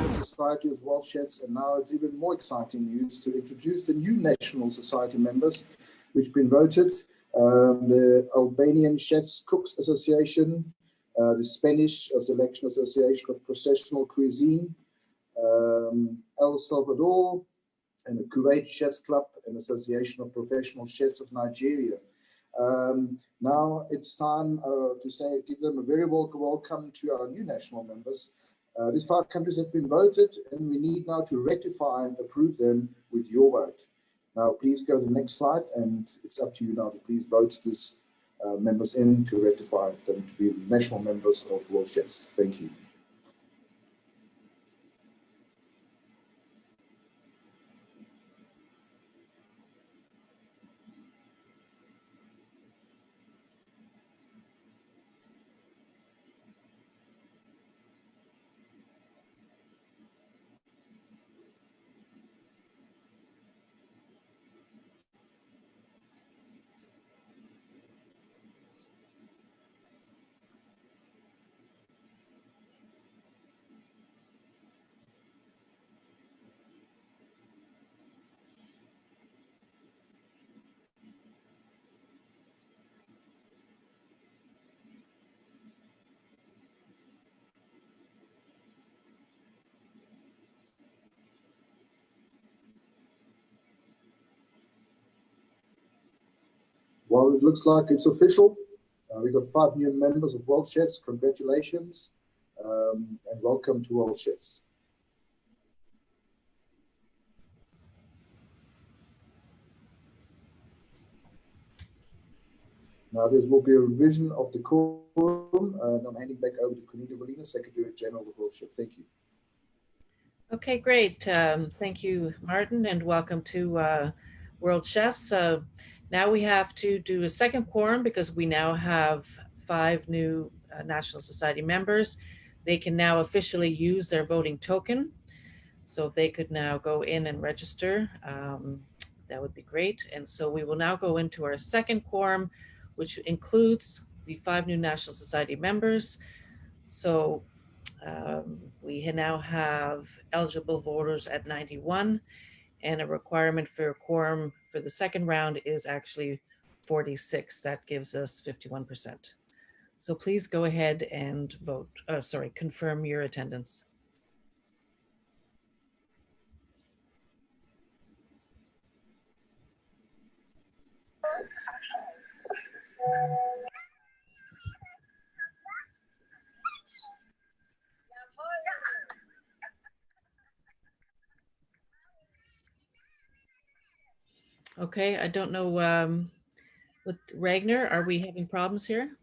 The Society of Worldchefs, and now it's even more exciting news to introduce the new national society members, which have been voted. The Albanian Chefs Cooks Association, the Spanish Selection Association of Processional Cuisine, El Salvador, and the Kuwait Chefs Club, an association of professional chefs of Nigeria. Now it's time to say, give them a very welcome to our new national members. These 5 countries have been voted, and we need now to ratify and approve them with your vote. Now, please go to the next slide, and it's up to you now to please vote these members in to ratify them to be national members of Worldchefs. Thank you. Well, it looks like it's official. We've got 5 new members of Worldchefs. Congratulations, and welcome to Worldchefs. Now, there will be a revision of the quorum, and I'm handing back over to Cornelia Valina, Secretary General of Worldchefs. Thank you. Okay, great. Thank you, Martin, and welcome to Worldchefs. Now we have to do a second quorum because we now have 5 new National Society members. They can now officially use their voting token. So if they could now go in and register, that would be great. And so we will now go into our second quorum, which includes the 5 new National Society members. So we now have eligible voters at 91, and a requirement for a quorum for the second round is actually 46. That gives us 51%. So please go ahead and vote, confirm your attendance. Okay, I don't know, with Ragnar, are we having problems here?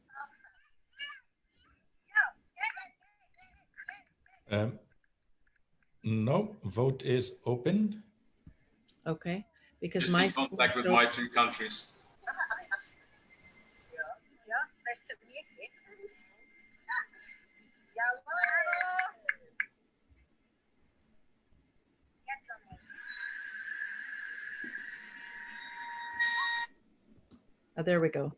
No, vote is open. Okay, because Just my in contact with my 2 countries. Oh, there we go.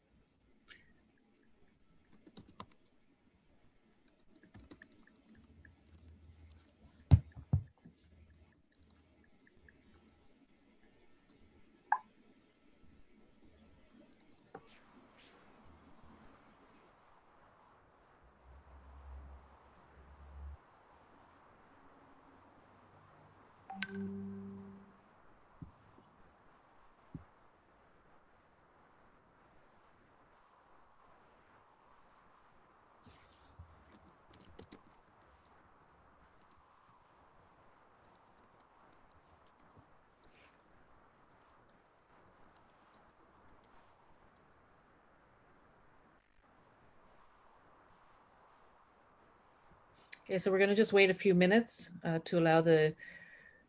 Okay, so we're going to just wait a few minutes to allow the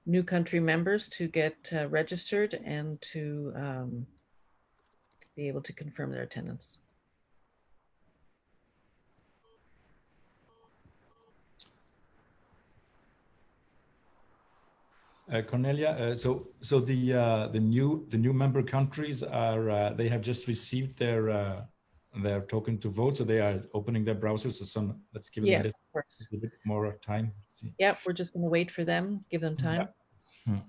new country members to get registered and to be able to confirm their attendance. Cornelia, so the new member countries are they have just received their token to vote, so they are opening their browsers. So let's give them a bit more time. See. Yeah, we're just going to wait for them, give them time. Yeah.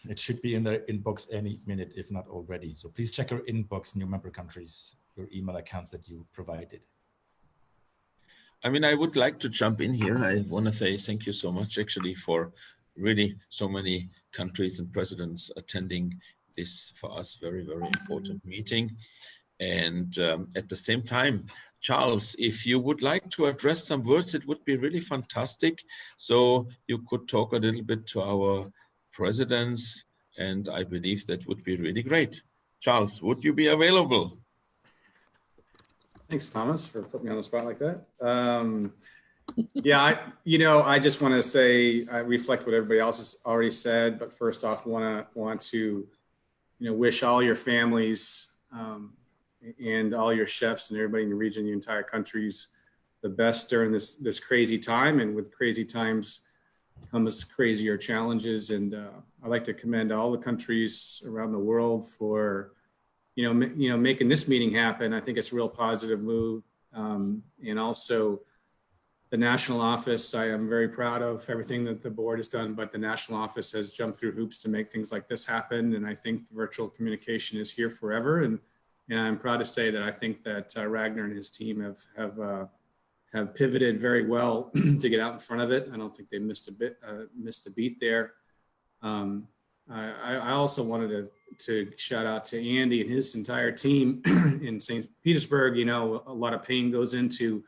It should be in their inbox any minute, if not already. So please check your inbox, new member countries, your email accounts that you provided. I mean, I would like to jump in here. I want to say thank you so much, actually, for really so many countries and presidents attending this, for us, very, very important meeting. And at the same time, Charles, if you would like to address some words, it would be really fantastic. So you could talk a little bit to our presidents, and I believe that would be really great. Charles, would you be available? Thanks, Thomas, for putting me on the spot like that. Yeah, I just want to say, I reflect what everybody else has already said, but first off, want to, wish all your families and all your chefs and everybody in the region, the entire countries, the best during this crazy time. And with crazy times comes crazier challenges. And I'd like to commend all the countries around the world for making this meeting happen. I think it's a real positive move. And also the national office, I am very proud of everything that the board has done, but the national office has jumped through hoops to make things like this happen. And I think virtual communication is here forever. And I'm proud to say that I think that Ragnar and his team have pivoted very well to get out in front of it. I don't think they missed a beat there. I also wanted to shout out to Andy and his entire team in St. Petersburg. A lot of pain goes into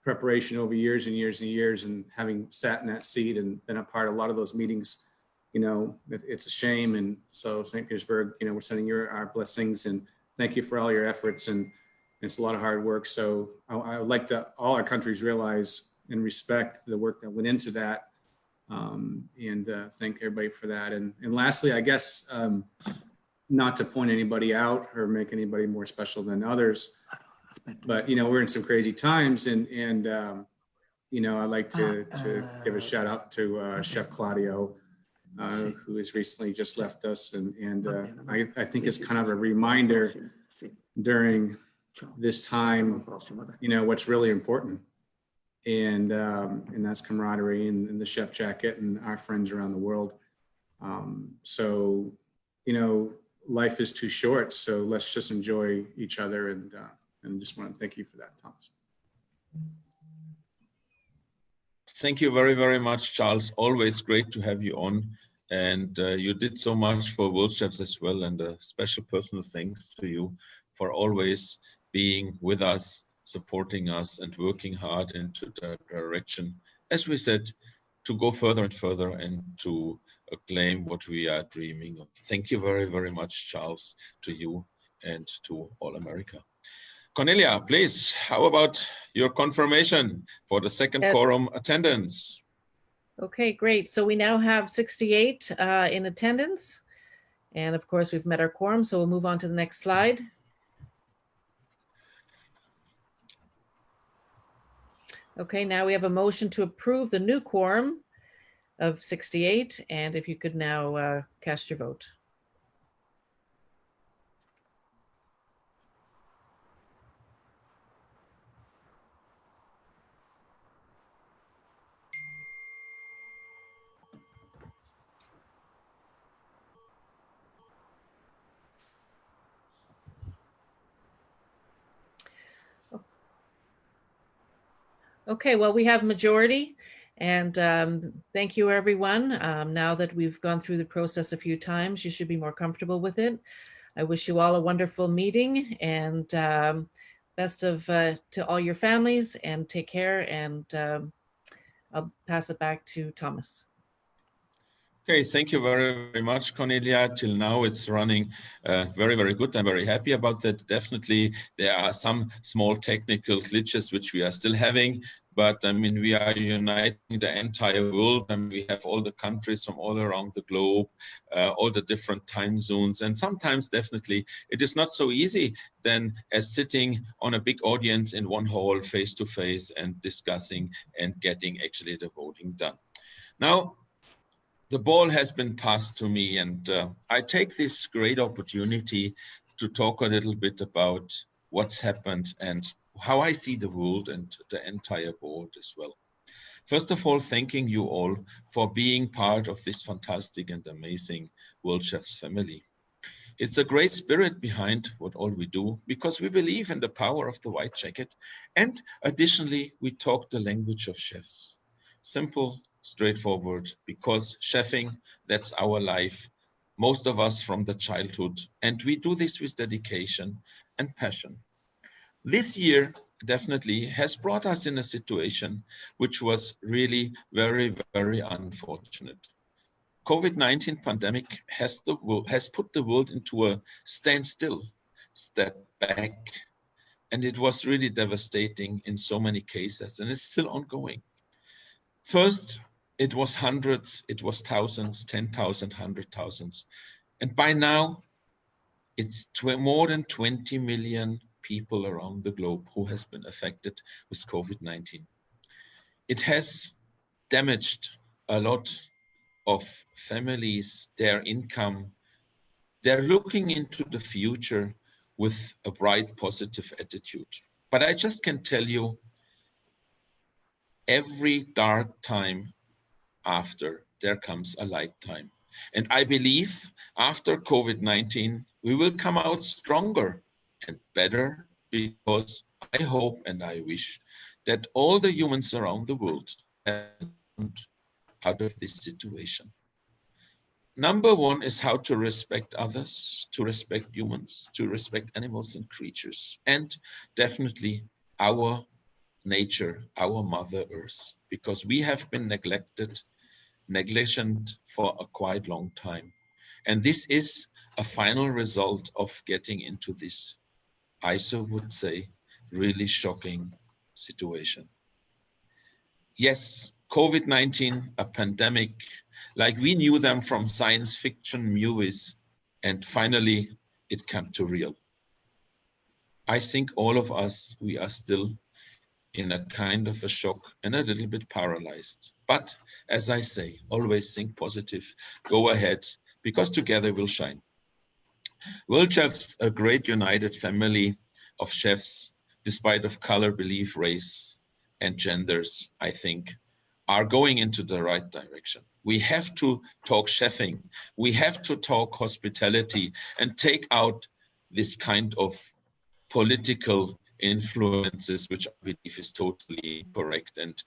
preparation over years and years and years, and having sat in that seat and been a part of a lot of those meetings, it's a shame. And so St. Petersburg, we're sending our blessings and thank you for all your efforts. And it's a lot of hard work. So I would like to all our countries realize and respect the work that went into that. And thank everybody for that. And lastly, I guess, not to point anybody out or make anybody more special than others, but, we're in some crazy times and I'd like to give a shout out to Chef Claudio, who has recently just left us. And I think it's kind of a reminder during this time, what's really important. And that's camaraderie and the chef jacket and our friends around the world. So, life is too short. So let's just enjoy each other. And just want to thank you for that, Thomas. Thank you very, very much, Charles. Always great to have you on. And you did so much for Worldchefs as well. And a special personal thanks to you for always being with us, supporting us and working hard into that direction, as we said, to go further and further and to acclaim what we are dreaming of. Thank you very, very much, Charles, to you and to all America. Cornelia, please, how about your confirmation for the second quorum attendance? Okay, great. So we now have 68 in attendance. And of course, we've met our quorum, so we'll move on to the next slide. Okay, now we have a motion to approve the new quorum of 68. And if you could now cast your vote. Okay, well, we have majority, and thank you, everyone. Now that we've gone through the process a few times, you should be more comfortable with it. I wish you all a wonderful meeting, and best of to all your families, and take care, and I'll pass it back to Thomas. Okay, thank you very, very much, Cornelia. Till now, it's running very, very good. I'm very happy about that. Definitely, there are some small technical glitches which we are still having, but I mean, we are uniting the entire world, and we have all the countries from all around the globe, all the different time zones, and sometimes definitely it is not so easy then as sitting on a big audience in one hall face to face and discussing and getting actually the voting done. Now, the ball has been passed to me, and I take this great opportunity to talk a little bit about what's happened and how I see the world and the entire board as well. First of all, thanking you all for being part of this fantastic and amazing Worldchefs family. It's a great spirit behind what all we do, because we believe in the power of the white jacket. And additionally, we talk the language of chefs. Simple, straightforward, because chefing, that's our life. Most of us from the childhood. And we do this with dedication and passion. This year definitely has brought us in a situation which was really very, very unfortunate. COVID-19 pandemic has put the world into a standstill, step back, and it was really devastating in so many cases, and it's still ongoing. First, it was hundreds, it was thousands, 10,000, 100,000, and by now, it's more than 20 million people around the globe who has been affected with COVID-19. It has damaged a lot of families, their income. They're looking into the future with a bright, positive attitude. But I just can tell you, every dark time after, there comes a light time. And I believe after COVID-19, we will come out stronger and better, because I hope and I wish that all the humans around the world have learned out of this situation. Number one is how to respect others, to respect humans, to respect animals and creatures, and definitely our nature, our Mother Earth, because we have been neglected for a quite long time. And this is a final result of getting into this, I so would say, really shocking situation. Yes, COVID-19, a pandemic, like we knew them from science fiction movies, and finally it came to real. I think all of us, we are still in a kind of a shock and a little bit paralyzed. But as I say, always think positive, go ahead, because together we'll shine. Worldchefs, a great united family of chefs, despite of color, belief, race, and genders, I think, are going into the right direction. We have to talk chefing. We have to talk hospitality and take out this kind of political influences, which I believe is totally correct. And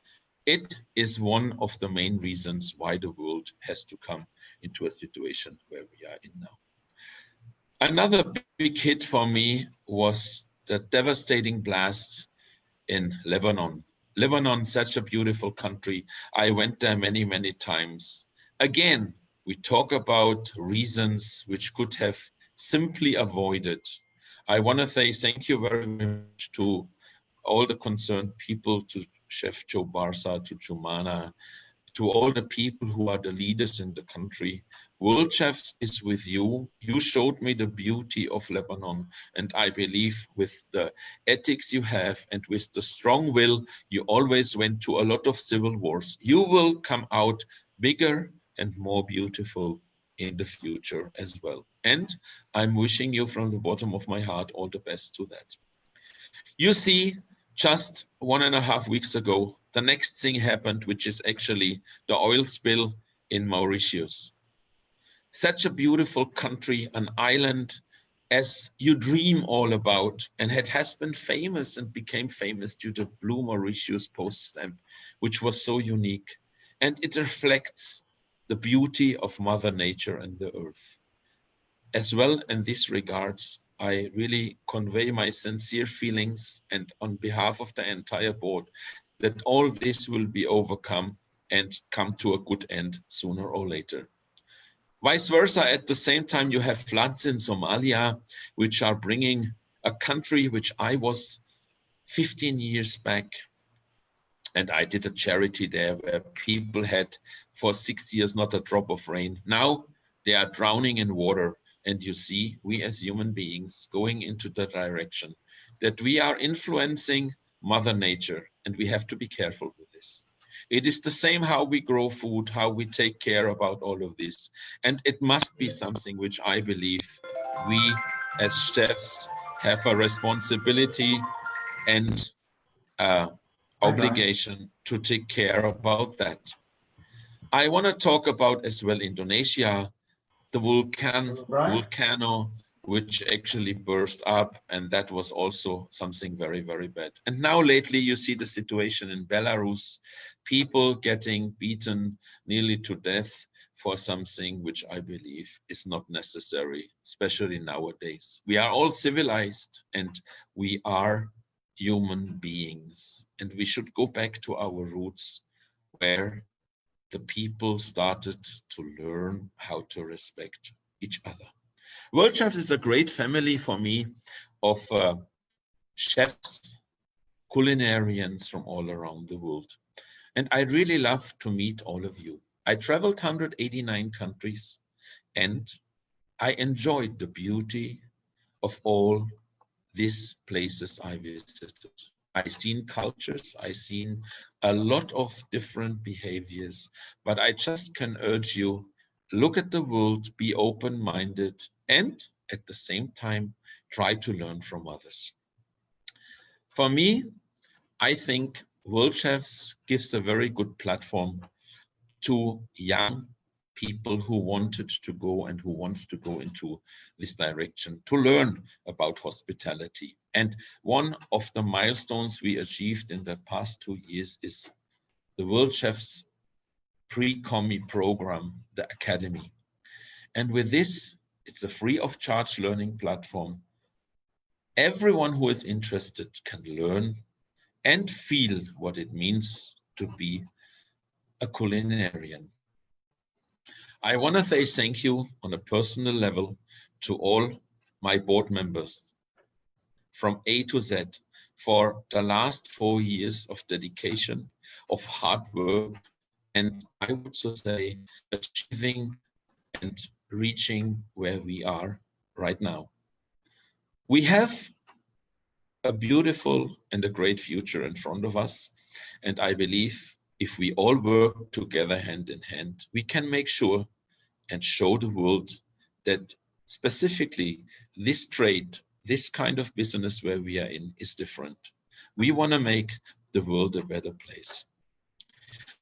it is one of the main reasons why the world has to come into a situation where we are in now. Another big hit for me was the devastating blast in Lebanon. Lebanon, such a beautiful country. I went there many, many times. Again, we talk about reasons which could have simply avoided. I want to say thank you very much to all the concerned people, to Chef Joe Barsa, to Jumana, to all the people who are the leaders in the country. Worldchefs is with you. You showed me the beauty of Lebanon, and I believe with the ethics you have and with the strong will, you always went to a lot of civil wars. You will come out bigger and more beautiful in the future as well. And I'm wishing you from the bottom of my heart all the best to that. You see, just 1.5 weeks ago, the next thing happened, which is actually the oil spill in Mauritius. Such a beautiful country, an island as you dream all about, and it has been famous and became famous due to Blue Mauritius post stamp, which was so unique. And it reflects the beauty of Mother Nature and the earth. As well, in this regards, I really convey my sincere feelings, and on behalf of the entire board, that all this will be overcome and come to a good end sooner or later. Vice versa, at the same time, you have floods in Somalia, which are bringing a country which I was 15 years back, and I did a charity there where people had for 6 years not a drop of rain. Now they are drowning in water. And you see, we as human beings going into the direction that we are influencing Mother Nature, and we have to be careful with this. It is the same how we grow food, how we take care about all of this. And it must be something which I believe we as chefs have a responsibility and obligation to take care about that. I want to talk about as well Indonesia, the volcano which actually burst up, and that was also something very, very bad. And now lately you see the situation in Belarus, people getting beaten nearly to death for something which I believe is not necessary, especially nowadays. We are all civilized and we are human beings, and we should go back to our roots where the people started to learn how to respect each other. Worldchefs is a great family for me of chefs, culinarians from all around the world. And I really love to meet all of you. I traveled 189 countries and I enjoyed the beauty of all these places I visited. I seen cultures, I seen a lot of different behaviors, but I just can urge you, look at the world, be open-minded, and at the same time, try to learn from others. For me, I think Worldchefs gives a very good platform to young people who wanted to go and who want to go into this direction to learn about hospitality. And one of the milestones we achieved in the past 2 years is the Worldchefs pre-commie program, the Academy. And with this, it's a free of charge learning platform. Everyone who is interested can learn and feel what it means to be a culinarian. I want to say thank you on a personal level to all my board members from A to Z for the last 4 years of dedication, of hard work, and I would so say achieving and reaching where we are right now. We have a beautiful and a great future in front of us, and I believe if we all work together hand in hand, we can make sure and show the world that specifically this trade, this kind of business where we are in is different. We want to make the world a better place.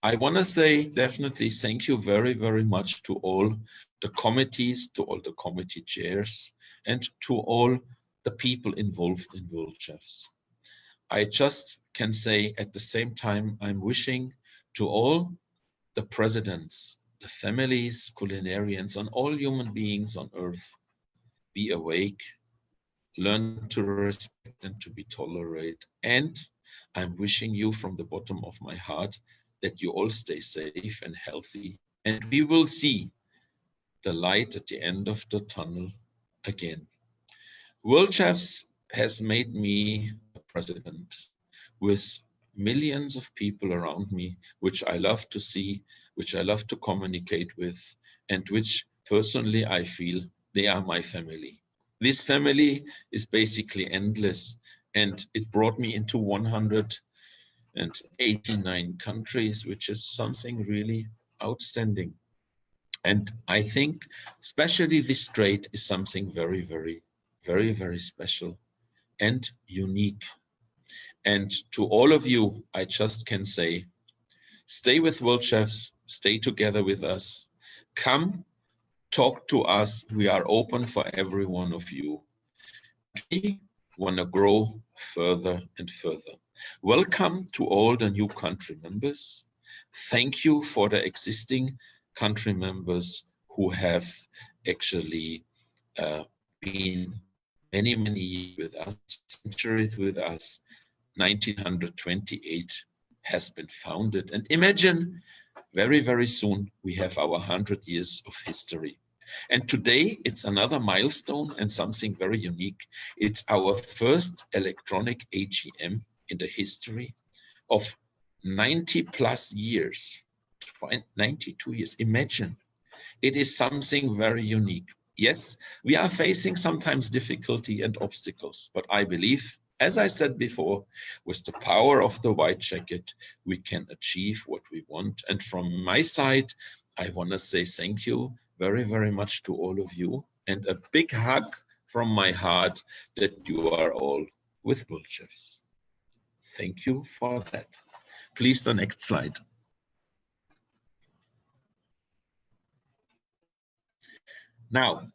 I want to say definitely thank you very, very much to all the committees, to all the committee chairs, and to all the people involved in Worldchefs. I just can say at the same time, I'm wishing to all the presidents, the families, culinarians, and all human beings on earth, be awake, learn to respect and to be tolerant. And I'm wishing you from the bottom of my heart that you all stay safe and healthy. And we will see the light at the end of the tunnel again. Worldchefs has made me a president with millions of people around me, which I love to see, which I love to communicate with, and which personally I feel they are my family. This family is basically endless, and it brought me into 189 countries, which is something really outstanding. And I think especially this trade is something very, very, very, very special and unique. And to all of you, I just can say, stay with Worldchefs, stay together with us, come talk to us. We are open for every one of you. We want to grow further and further. Welcome to all the new country members. Thank you for the existing country members who have actually been many, many years with us, centuries with us. 1928 has been founded. And imagine, very, very soon, we have our 100 years of history. And today, it's another milestone and something very unique. It's our first electronic AGM in the history of 90 plus years, 92 years. Imagine, it is something very unique. Yes, we are facing sometimes difficulty and obstacles, but I believe As I said before, with the power of the white jacket, we can achieve what we want. And from my side, I want to say thank you very, very much to all of you, and a big hug from my heart that you are all with Worldchefs. Thank you for that. Please, the next slide. Now,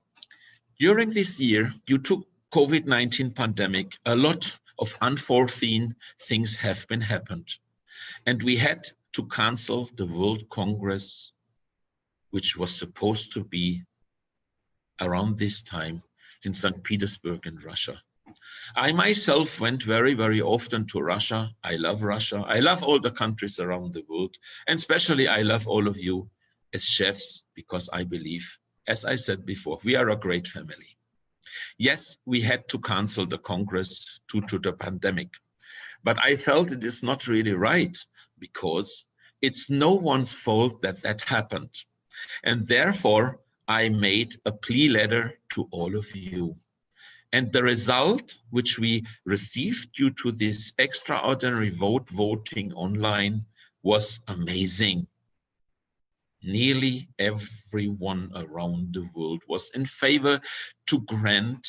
during this year, due to COVID-19 pandemic, a lot of unforeseen things have been happened. And we had to cancel the World Congress, which was supposed to be around this time in St. Petersburg in Russia. I myself went very, very often to Russia. I love Russia. I love all the countries around the world. And especially I love all of you as chefs, because I believe, as I said before, we are a great family. Yes, we had to cancel the Congress due to the pandemic, but I felt it is not really right, because it's no one's fault that that happened. And therefore, I made a plea letter to all of you. And the result which we received due to this extraordinary voting online was amazing. Nearly everyone around the world was in favor to grant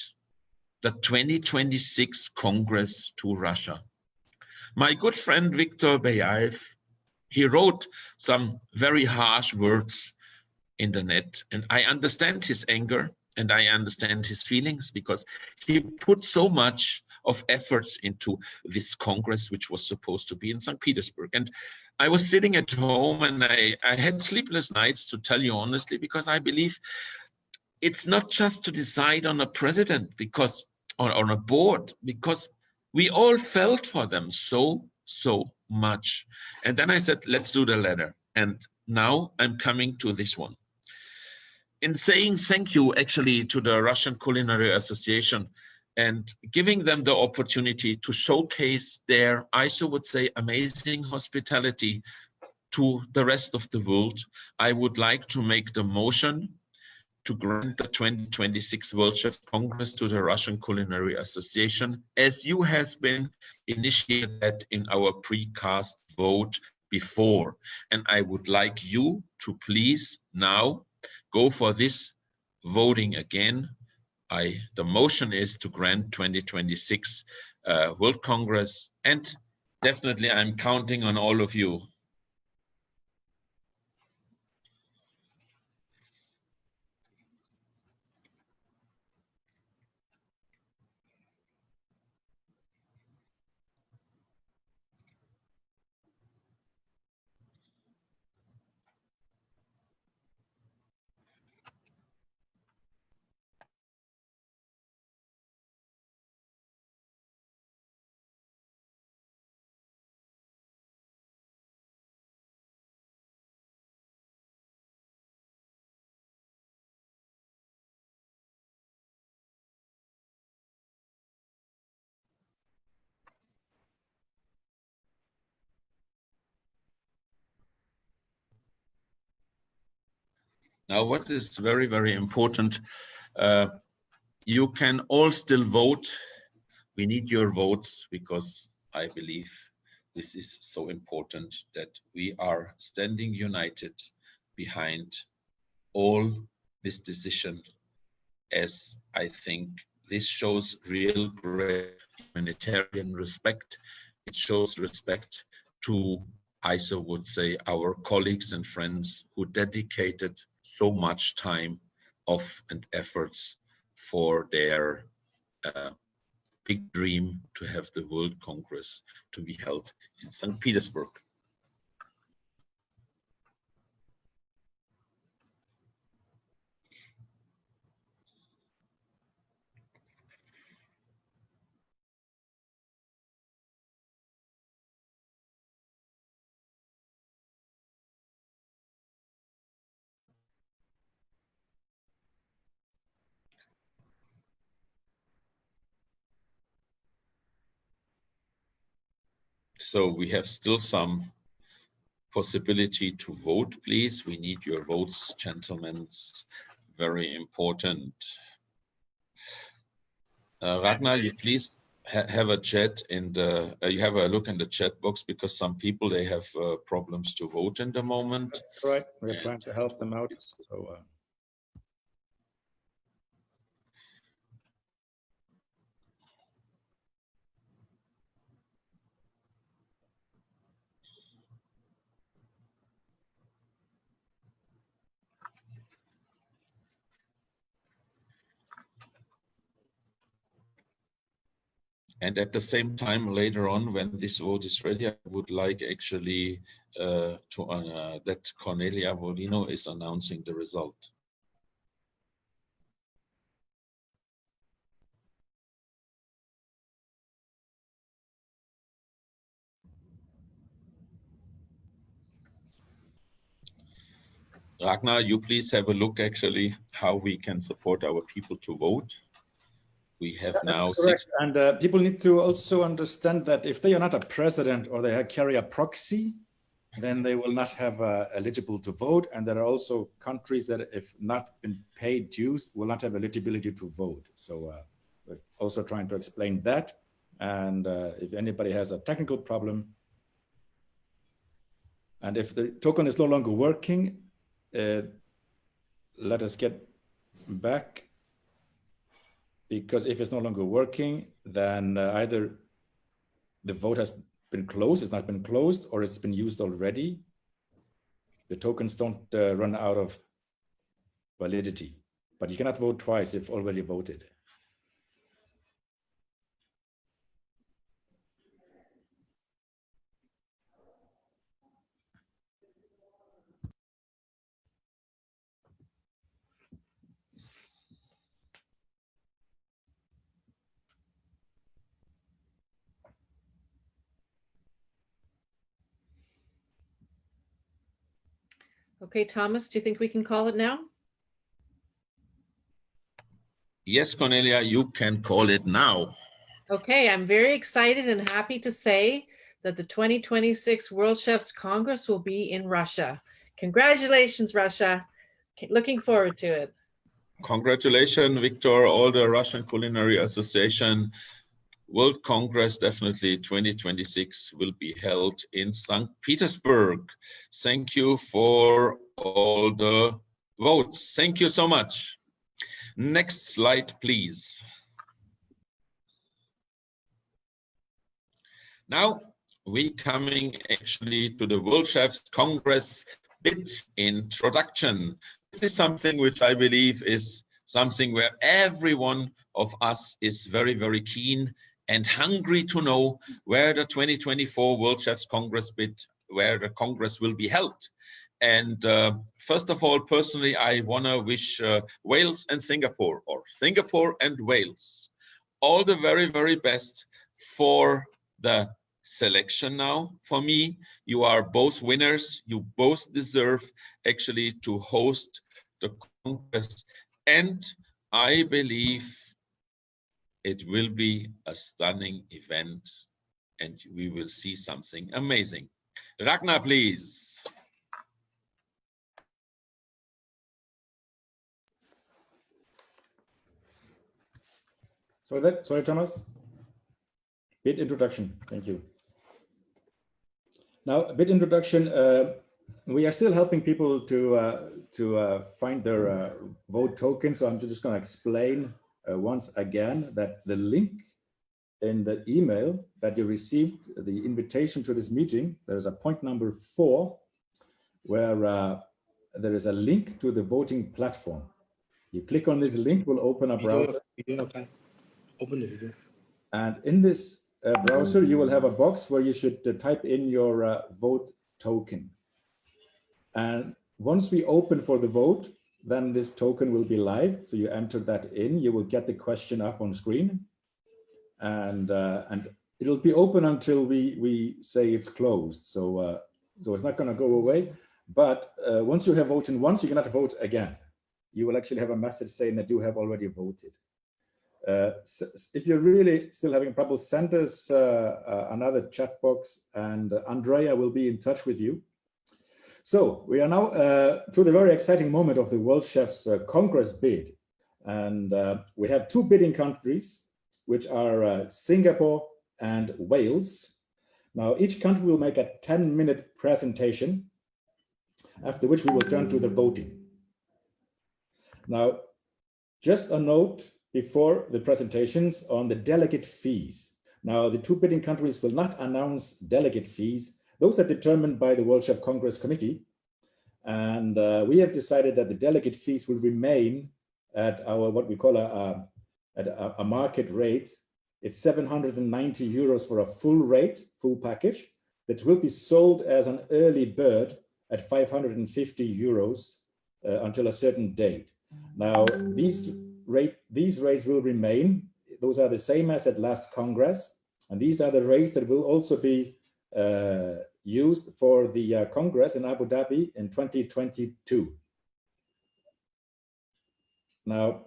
the 2026 Congress to Russia. My good friend Viktor Bayaev, he wrote some very harsh words in the net, and I understand his anger and I understand his feelings, because he put so much of efforts into this Congress, which was supposed to be in St. Petersburg. And I was sitting at home and I had sleepless nights, to tell you honestly, because I believe it's not just to decide on a president, because on a board, because we all felt for them so much. And then I said, let's do the letter. And now I'm coming to this one. In saying thank you actually to the Russian Culinary Association and giving them the opportunity to showcase their, I so would say, amazing hospitality to the rest of the world, I would like to make the motion to grant the 2026 Worldchefs Congress to the Russian Culinary Association, as you has been initiated in our precast vote before. And I would like you to please now go for this voting again. The motion is to grant 2026 World Congress, and definitely I'm counting on all of you. Now, what is very, very important, you can all still vote. We need your votes, because I believe this is so important that we are standing united behind all this decision, as I think this shows real great humanitarian respect. It shows respect to, I so would say, our colleagues and friends who dedicated so much time, and efforts for their big dream to have the World Congress to be held in St. Petersburg. So we have still some possibility to vote, please. We need your votes, gentlemen. It's very important. Ragnar, you please have a chat in the, you have a look in the chat box, because some people, they have problems to vote in the moment. Right, we're trying to help them out. So, And at the same time, later on, when this vote is ready, I would like actually that Cornelia Volino is announcing the result. Ragnar, you please have a look actually how we can support our people to vote. We have now correct. And people need to also understand that if they are not a president or they carry a proxy, then they will not have eligible to vote. And there are also countries that, if not been paid dues, will not have eligibility to vote. So we're also trying to explain that. And if anybody has a technical problem, and if the token is no longer working, let us get back, because if it's no longer working, then either the vote has been closed, it's not been closed, or it's been used already. The tokens don't run out of validity, but you cannot vote twice if already voted. Okay, Thomas, do you think we can call it now? Yes, Cornelia, you can call it now. Okay, I'm very excited and happy to say that the 2026 Worldchefs Congress will be in Russia. Congratulations, Russia. Looking forward to it. Congratulations, Victor, all the Russian Culinary Association. World Congress definitely 2026 will be held in St. Petersburg. Thank you for all the votes. Thank you so much. Next slide, please. Now we coming actually to the Worldchefs Congress bid introduction. This is something which I believe is something where every one of us is very, very keen and hungry to know where the 2024 Worldchefs Congress bid, where the Congress will be held. And first of all, personally, I want to wish Wales and Singapore, or Singapore and Wales, all the very, very best for the selection now. For me, you are both winners. You both deserve actually to host the Congress. And I believe it will be a stunning event and we will see something amazing. Ragnar, please. Sorry, Thomas. Bid introduction. Thank you. Now, a bit introduction. We are still helping people to find their vote token. So I'm just going to explain once again that the link in the email that you received, the invitation to this meeting, there's a point number 4, where there is a link to the voting platform. You click on this link, will open a browser. Open the video. And in this browser, you will have a box where you should type in your vote token. And once we open for the vote, then this token will be live. So you enter that in, you will get the question up on screen. And it'll be open until we say it's closed. So, so it's not going to go away. But once you have voted once, you cannot vote again. You will actually have a message saying that you have already voted. So if you're really still having trouble, send us another chat box, and Andrea will be in touch with you. So we are now to the very exciting moment of the Worldchefs Congress bid. And we have 2 bidding countries. which are Singapore and Wales. Now, each country will make a 10-minute presentation, after which we will turn to the voting. Now, just a note before the presentations on the delegate fees. Now, the two bidding countries will not announce delegate fees. Those are determined by the World Chef Congress Committee. And we have decided that the delegate fees will remain at our, what we call a market rate. It's 790 euros for a full rate, full package, that will be sold as an early bird at 550 euros until a certain date. Now, these rates will remain. Those are the same as at last Congress. And these are the rates that will also be used for the Congress in Abu Dhabi in 2022. Now,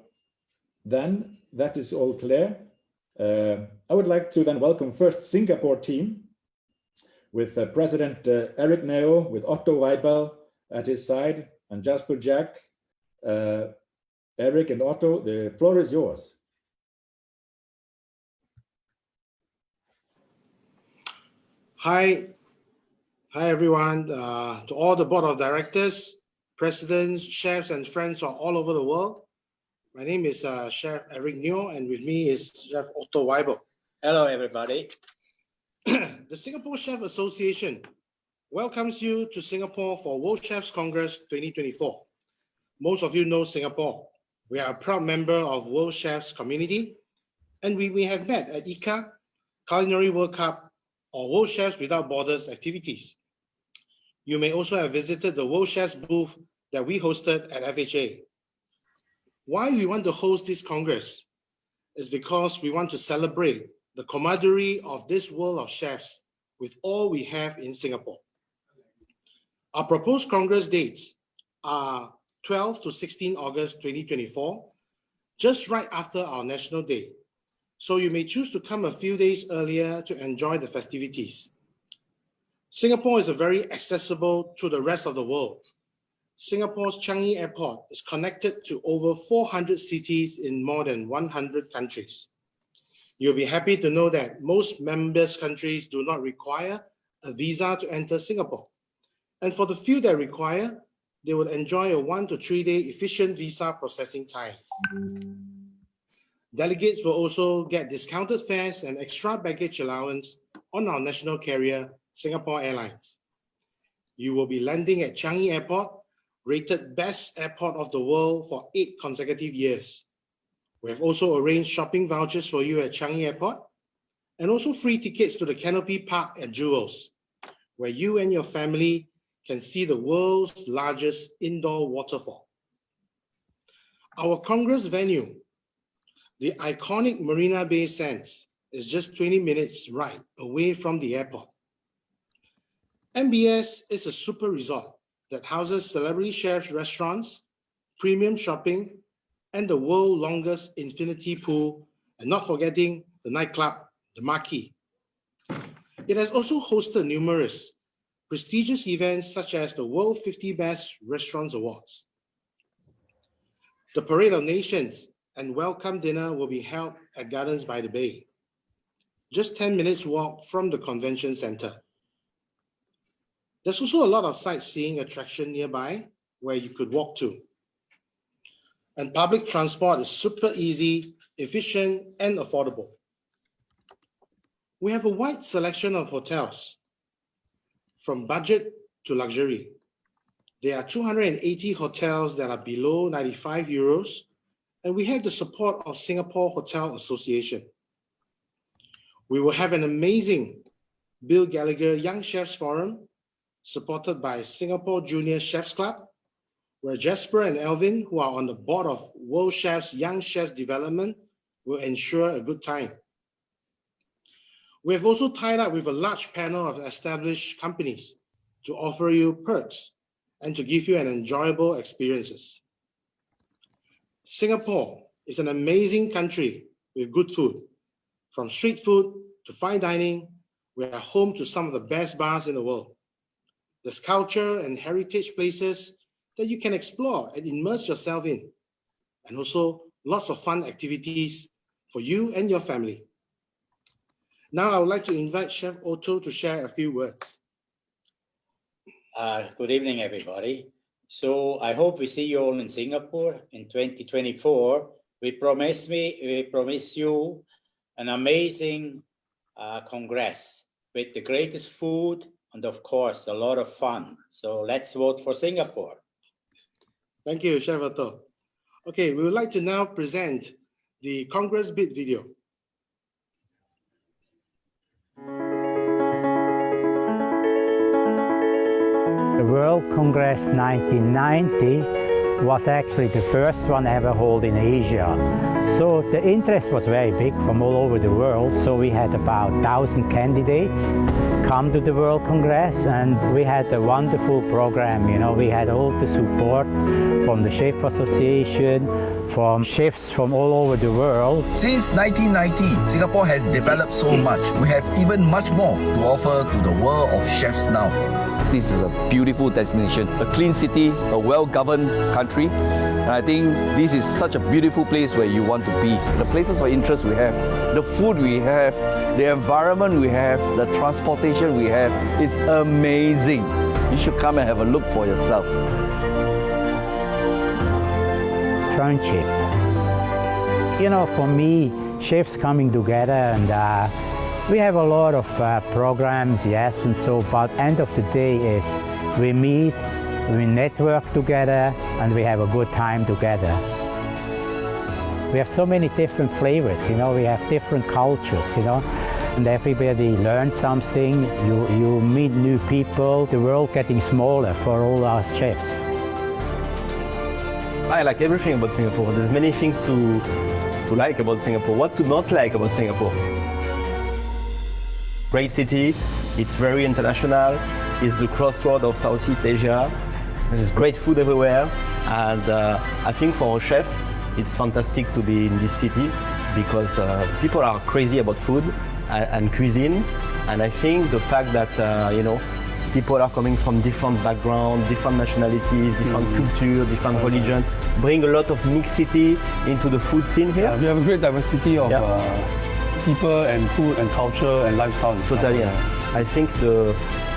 then that is all clear. I would like to then welcome first Singapore team with President Eric Neo, with Otto Weibel at his side, and Jasper Jack. Eric and Otto, the floor is yours. Hi everyone. To all the board of directors, presidents, chefs, and friends from all over the world. My name is Chef Eric Neo, and with me is Chef Otto Weibel. Hello, everybody. The Singapore Chef Association welcomes you to Singapore for Worldchefs Congress 2024. Most of you know Singapore. We are a proud member of World Chefs community, and we have met at ICA, Culinary World Cup, or World Chefs Without Borders activities. You may also have visited the World Chefs booth that we hosted at FHA. Why we want to host this Congress is because we want to celebrate the camaraderie of this world of chefs with all we have in Singapore. Our proposed Congress dates are 12 to 16 August 2024, just right after our National Day. So you may choose to come a few days earlier to enjoy the festivities. Singapore is very accessible to the rest of the world. Singapore's Changi Airport is connected to over 400 cities in more than 100 countries. You'll be happy to know that most members countries do not require a visa to enter Singapore. And for the few that require, they will enjoy a 1 to 3 day efficient visa processing time. Delegates will also get discounted fares and extra baggage allowance on our national carrier, Singapore Airlines. You will be landing at Changi Airport, rated best airport of the world for 8 consecutive years. We have also arranged shopping vouchers for you at Changi Airport, and also free tickets to the Canopy Park at Jewels, where you and your family can see the world's largest indoor waterfall. Our Congress venue, the iconic Marina Bay Sands, is just 20 minutes ride away from the airport. MBS is a super resort that houses celebrity chefs restaurants, premium shopping, and the world's longest infinity pool, and not forgetting the nightclub, the Marquee. It has also hosted numerous prestigious events such as the World 50 Best Restaurants Awards. The Parade of Nations and welcome dinner will be held at Gardens by the Bay, just 10 minutes walk from the convention center. There's also a lot of sightseeing attraction nearby where you could walk to. And public transport is super easy, efficient, and affordable. We have a wide selection of hotels, from budget to luxury. There are 280 hotels that are below 95 euros, and we have the support of Singapore Hotel Association. We will have an amazing Bill Gallagher Young Chefs Forum, supported by Singapore Junior Chefs Club, where Jasper and Elvin, who are on the board of World Chefs Young Chefs Development, will ensure a good time. We have also tied up with a large panel of established companies to offer you perks and to give you an enjoyable experiences. Singapore is an amazing country with good food. From street food to fine dining, we are home to some of the best bars in the world. There's culture and heritage places that you can explore and immerse yourself in, and also lots of fun activities for you and your family. Now I would like to invite Chef Otto to share a few words. Good evening, everybody. So I hope we see you all in Singapore in 2024. We promise you an amazing Congress with the greatest food and of course a lot of fun. So let's vote for Singapore. Thank you, Chef Otto. Okay, we would like to now present the Congress bid video. The World Congress 1990 was actually the first one ever held in Asia. So the interest was very big from all over the world. So we had about 1,000 candidates come to the World Congress, and we had a wonderful program. You know, we had all the support from the Chef Association, from chefs from all over the world. Since 1990, Singapore has developed so much. We have even much more to offer to the world of chefs now. This is a beautiful destination, a clean city, a well-governed country. And I think this is such a beautiful place where you want to be. The places of interest we have, the food we have, the environment we have, the transportation we have is amazing. You should come and have a look for yourself. Friendship. You know, for me, chefs coming together, and we have a lot of programs, yes, and so, but end of the day is we meet, we network together, and we have a good time together. We have so many different flavors, you know, we have different cultures, you know, and everybody learns something, you meet new people, the world getting smaller for all our chefs. I like everything about Singapore. There's many things to like about Singapore. What to not like about Singapore? Great city, it's very international, it's the crossroad of Southeast Asia, there's great food everywhere, and I think for a chef, it's fantastic to be in this city because people are crazy about food and cuisine, and I think the fact that, you know, people are coming from different backgrounds, different nationalities, different culture, different religion, bring a lot of mixity into the food scene here. We have a great diversity of people and food and culture and lifestyle. Totally, yeah. I think the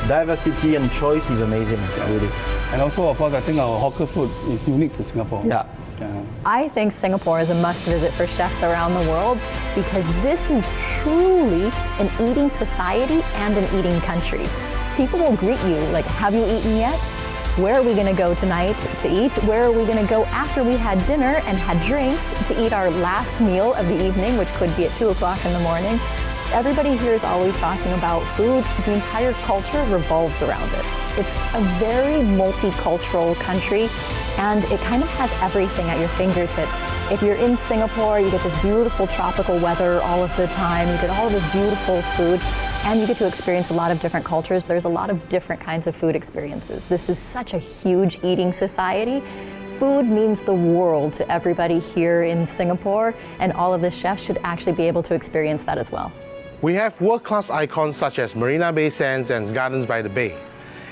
diversity and choice is amazing, really. And also, of course, I think our hawker food is unique to Singapore. Yeah. I think Singapore is a must visit for chefs around the world because this is truly an eating society and an eating country. People will greet you like, have you eaten yet? Where are we going to go tonight to eat? Where are we going to go after we had dinner and had drinks to eat our last meal of the evening, which could be at 2 o'clock in the morning? Everybody here is always talking about food. The entire culture revolves around it. It's a very multicultural country, and it kind of has everything at your fingertips. If you're in Singapore, you get this beautiful tropical weather all of the time. You get all of this beautiful food. And you get to experience a lot of different cultures. There's a lot of different kinds of food experiences. This is such a huge eating society. Food means the world to everybody here in Singapore, and all of the chefs should actually be able to experience that as well. We have world-class icons such as Marina Bay Sands and Gardens by the Bay.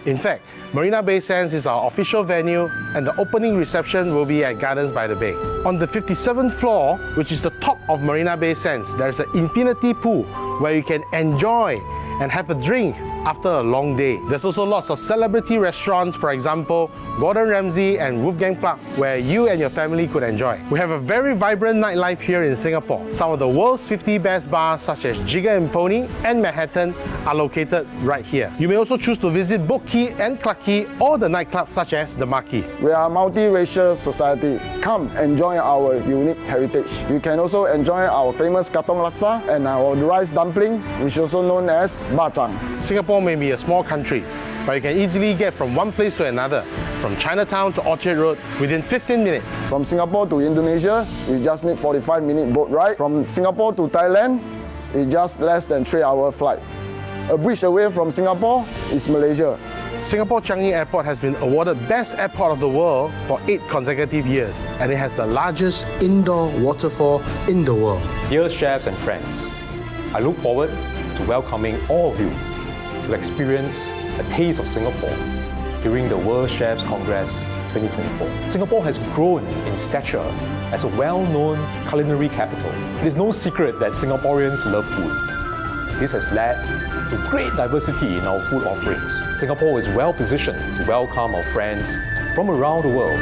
In fact, Marina Bay Sands is our official venue, and the opening reception will be at Gardens by the Bay. On the 57th floor, which is the top of Marina Bay Sands, there's an infinity pool where you can enjoy and have a drink after a long day. There's also lots of celebrity restaurants, for example, Gordon Ramsay and Wolfgang Puck, where you and your family could enjoy. We have a very vibrant nightlife here in Singapore. Some of the world's 50 best bars, such as Jigger and Pony and Manhattan, are located right here. You may also choose to visit Boat Quay and Clarke Quay, or the nightclubs such as the Marquee. We are a multiracial society. Come enjoy our unique heritage. You can also enjoy our famous katong laksa and our rice dumpling, which is also known as bacang. Singapore may be a small country, but you can easily get from one place to another, from Chinatown to Orchard Road within 15 minutes. From Singapore to Indonesia, you just need 45-minute boat ride. From Singapore to Thailand, it's just less than 3-hour flight. A bridge away from Singapore is Malaysia. Singapore Changi Airport has been awarded Best Airport of the World for 8 consecutive years, and it has the largest indoor waterfall in the world. Dear chefs and friends, I look forward to welcoming all of you to experience a taste of Singapore during the World Chefs Congress 2024. Singapore has grown in stature as a well-known culinary capital. It is no secret that Singaporeans love food. This has led to great diversity in our food offerings. Singapore is well positioned to welcome our friends from around the world.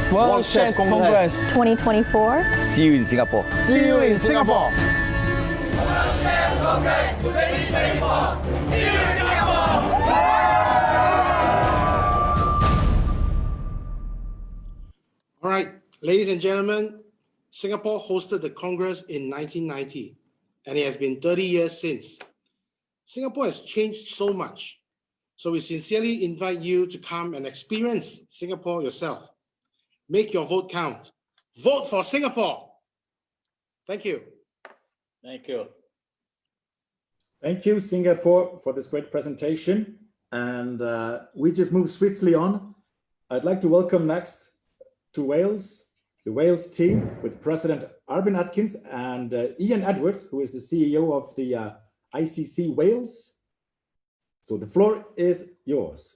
Worldchefs Congress 2024. See you in Singapore. See you in Singapore. Worldchefs Congress 2024. See you in Singapore. All right, ladies and gentlemen, Singapore hosted the Congress in 1990, and it has been 30 years since. Singapore has changed so much, so we sincerely invite you to come and experience Singapore yourself. Make your vote count. Vote for Singapore. Thank you. Thank you. Thank you, Singapore, for this great presentation. And we just move swiftly on. I'd like to welcome next to Wales, the Wales team with President Arvin Atkins and Ian Edwards, who is the CEO of the ICC Wales. So the floor is yours.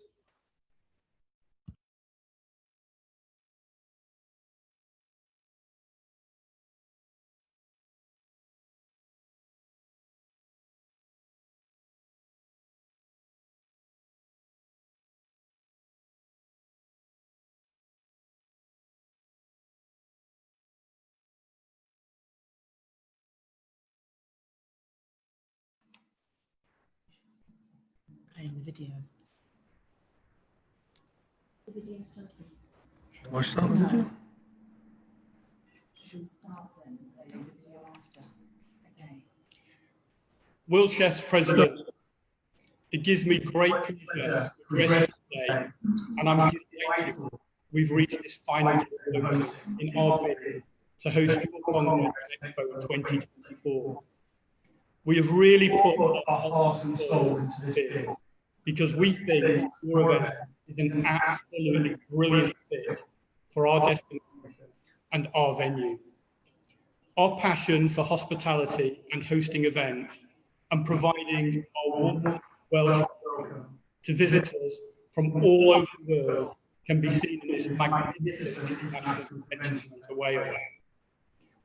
In the video. Watch that video. Worldchefs President, it gives me great pleasure to address you today, and I'm delighted we've reached this final day in our bid to host your Congress Expo 2024. We have really put our heart and soul into this bid because we think your event is an absolutely brilliant fit for our destination and our venue. Our passion for hospitality and hosting events and providing our warm Welsh welcome to visitors from all over the world can be seen in this magnificent international convention centre, Wales.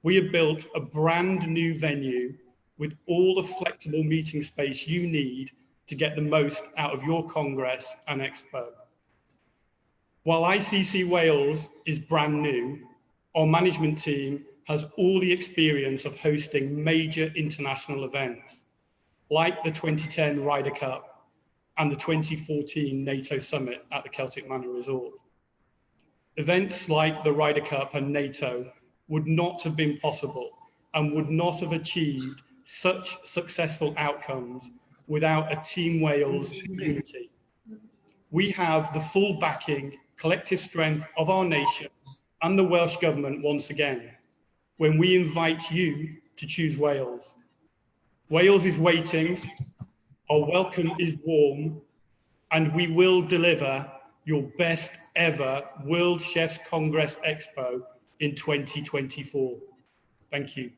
We have built a brand new venue with all the flexible meeting space you need to get the most out of your Congress and Expo. While ICC Wales is brand new, our management team has all the experience of hosting major international events, like the 2010 Ryder Cup and the 2014 NATO Summit at the Celtic Manor Resort. Events like the Ryder Cup and NATO would not have been possible and would not have achieved such successful outcomes without a Team Wales unity. We have the full backing, collective strength of our nation and the Welsh Government once again, when we invite you to choose Wales. Wales is waiting, our welcome is warm, and we will deliver your best ever Worldchefs Congress Expo in 2024. Thank you.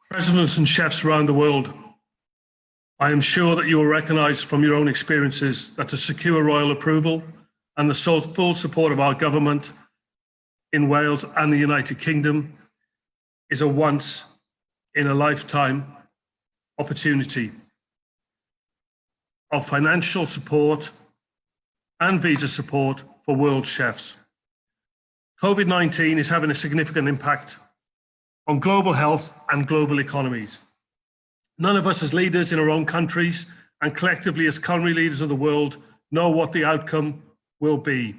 Presidents and chefs around the world, I am sure that you will recognise from your own experiences that to secure royal approval and the full support of our government in Wales and the United Kingdom is a once in a lifetime opportunity of financial support and visa support for Worldchefs. COVID-19 is having a significant impact on global health and global economies. None of us as leaders in our own countries and collectively as culinary leaders of the world know what the outcome will be.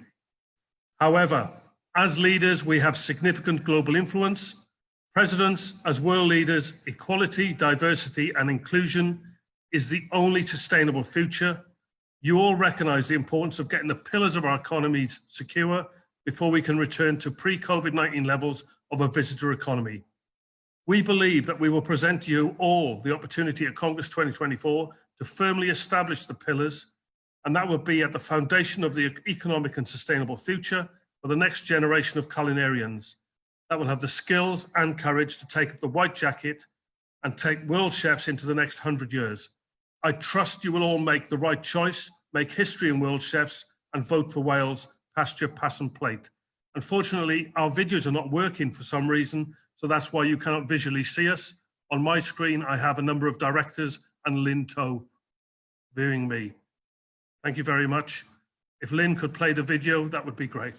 However, as leaders, we have significant global influence. Presidents, as world leaders, equality, diversity, and inclusion is the only sustainable future. You all recognize the importance of getting the pillars of our economies secure before we can return to pre-COVID-19 levels of a visitor economy. We believe that we will present to you all the opportunity at Congress 2024 to firmly establish the pillars, and that will be at the foundation of the economic and sustainable future for the next generation of culinarians that will have the skills and courage to take up the white jacket and take Worldchefs into the next 100 years. I trust you will all make the right choice, make history in Worldchefs, and vote for Wales, pasture, pass and plate. Unfortunately, our videos are not working for some reason, so that's why you cannot visually see us. On my screen, I have a number of directors and Lynn Toe viewing me. Thank you very much. If Lynn could play the video, that would be great.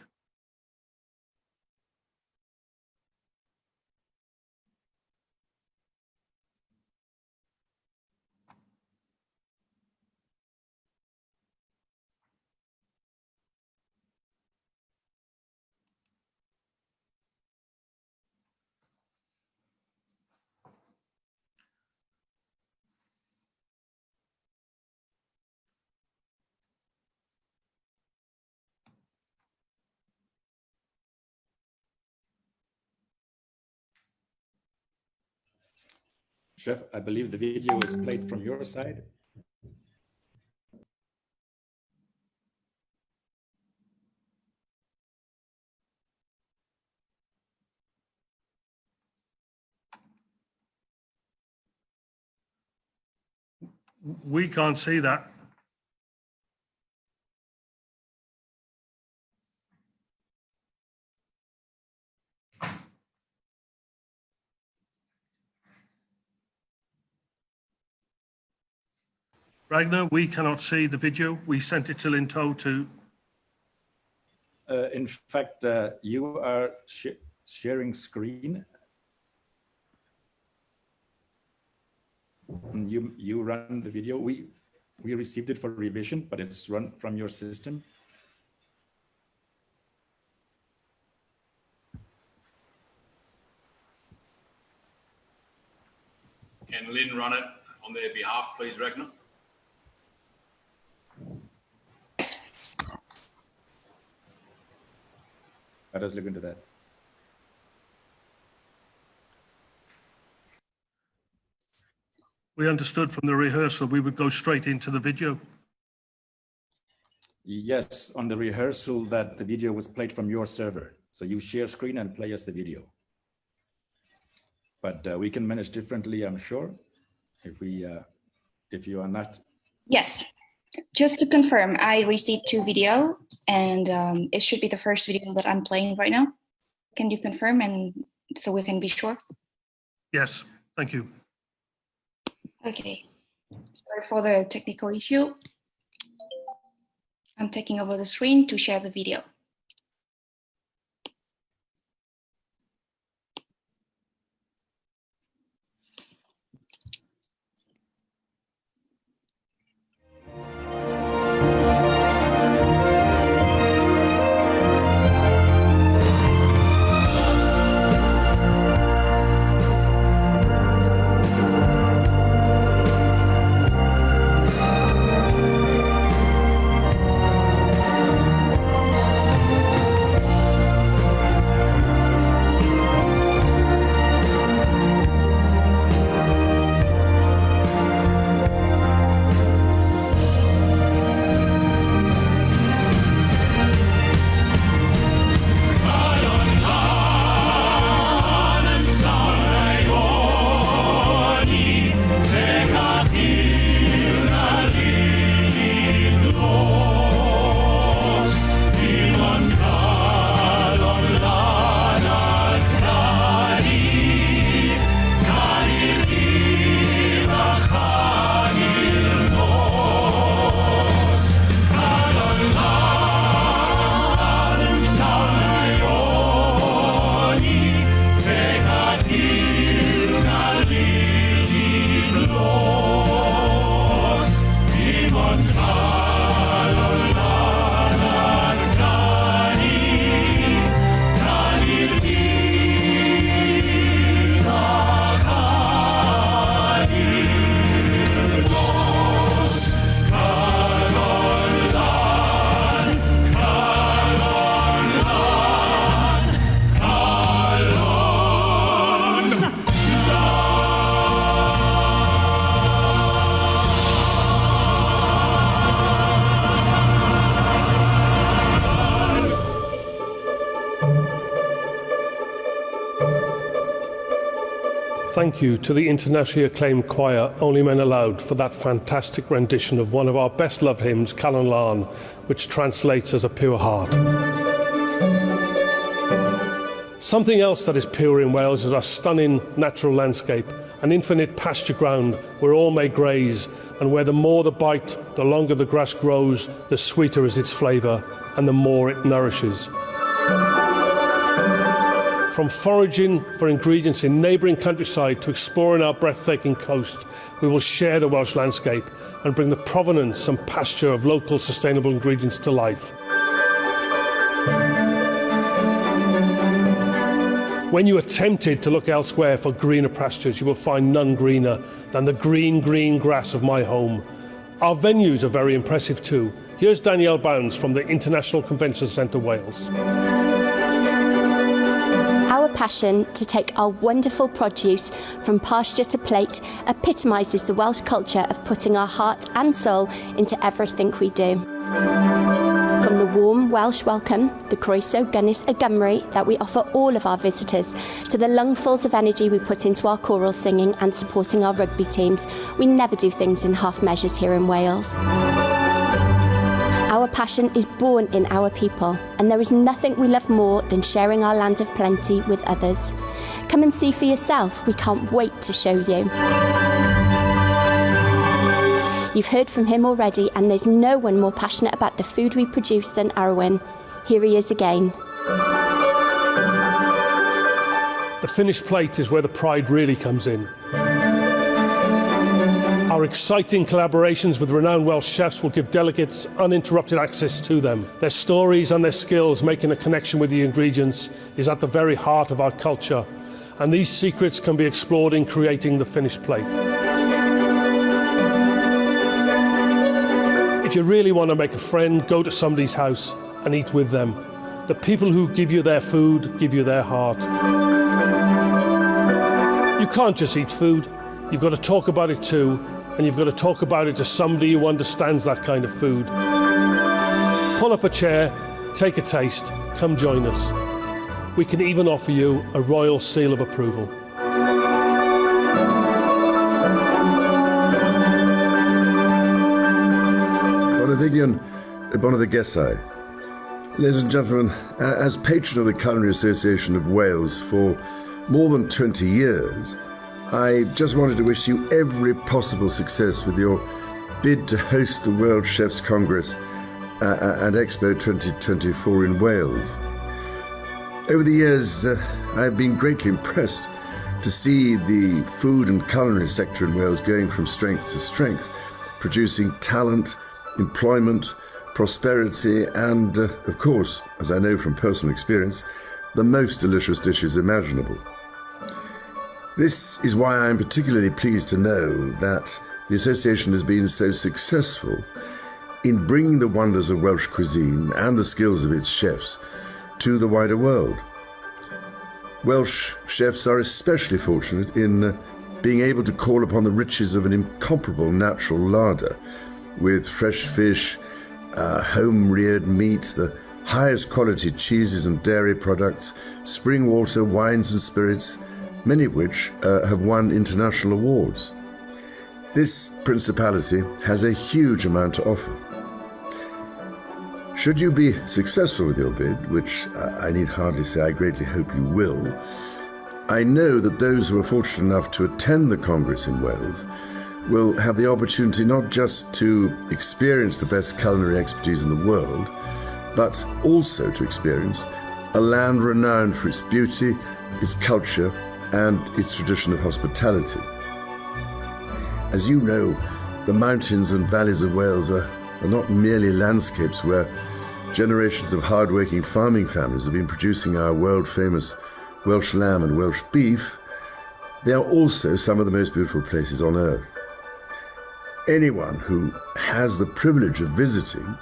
Chef, I believe the video is played from your side. We can't see that. Ragnar, we cannot see the video. We sent it to Lynn Toe to. In fact, you are sharing screen. And you run the video. We received it for revision, but it's run from your system. Can Lynn run it on their behalf, please, Ragnar? Let us look into that. We understood from the rehearsal we would go straight into the video. Yes, on the rehearsal that the video was played from your server. So you share screen and play us the video. But we can manage differently, I'm sure, if you are not. Yes, just to confirm, I received 2 videos and it should be the first video that I'm playing right now. Can you confirm and so we can be sure? Yes, thank you. Okay, sorry for the technical issue. I'm taking over the screen to share the video. thank you to the internationally acclaimed choir Only Men Allowed for that fantastic rendition of one of our best loved hymns, Callan Lân, which translates as a pure heart. Something else that is pure in Wales is our stunning natural landscape, an infinite pasture ground where all may graze, and where the more the bite, the longer the grass grows, the sweeter is its flavour, and the more it nourishes. From foraging for ingredients in neighbouring countryside to exploring our breathtaking coast, we will share the Welsh landscape and bring the provenance and pasture of local sustainable ingredients to life. When you are tempted to look elsewhere for greener pastures, you will find none greener than the green, green grass of my home. Our venues are very impressive too. Here's Danielle Bounds from the International Convention Centre, Wales. Our passion to take our wonderful produce from pasture to plate epitomises the Welsh culture of putting our heart and soul into everything we do. From the warm Welsh welcome, the croeso gynnys y Gymru that we offer all of our visitors, to the lungfuls of energy we put into our choral singing and supporting our rugby teams, we never do things in half measures here in Wales. Our passion is born in our people, and there is nothing we love more than sharing our land of plenty with others. Come and see for yourself, we can't wait to show you. You've heard from him already, and there's no one more passionate about the food we produce than Arwen. Here he is again. The finished plate is where the pride really comes in. Our exciting collaborations with renowned Welsh chefs will give delegates uninterrupted access to them. Their stories and their skills making a connection with the ingredients is at the very heart of our culture, and these secrets can be explored in creating the finished plate. If you really want to make a friend, go to somebody's house and eat with them. The people who give you their food give you their heart. You can't just eat food, you've got to talk about it too, and you've got to talk about it to somebody who understands that kind of food. Pull up a chair, take a taste, come join us. We can even offer you a royal seal of approval. Ladies and gentlemen, as patron of the Culinary Association of Wales for more than 20 years, I just wanted to wish you every possible success with your bid to host the Worldchefs Congress and Expo 2024 in Wales. Over the years, I've been greatly impressed to see the food and culinary sector in Wales going from strength to strength, producing talent, employment, prosperity, and, of course, as I know from personal experience, the most delicious dishes imaginable. This is why I am particularly pleased to know that the association has been so successful in bringing the wonders of Welsh cuisine and the skills of its chefs to the wider world. Welsh chefs are especially fortunate in being able to call upon the riches of an incomparable natural larder, with fresh fish, home-reared meats, the highest quality cheeses and dairy products, spring water, wines and spirits, many of which have won international awards. This principality has a huge amount to offer. Should you be successful with your bid, which I need hardly say I greatly hope you will, I know that those who are fortunate enough to attend the Congress in Wales will have the opportunity not just to experience the best culinary expertise in the world, but also to experience a land renowned for its beauty, its culture, and its tradition of hospitality. As you know, the mountains and valleys of Wales are not merely landscapes where generations of hard-working farming families have been producing our world-famous Welsh lamb and Welsh beef. They are also some of the most beautiful places on earth. Anyone who has the privilege of visiting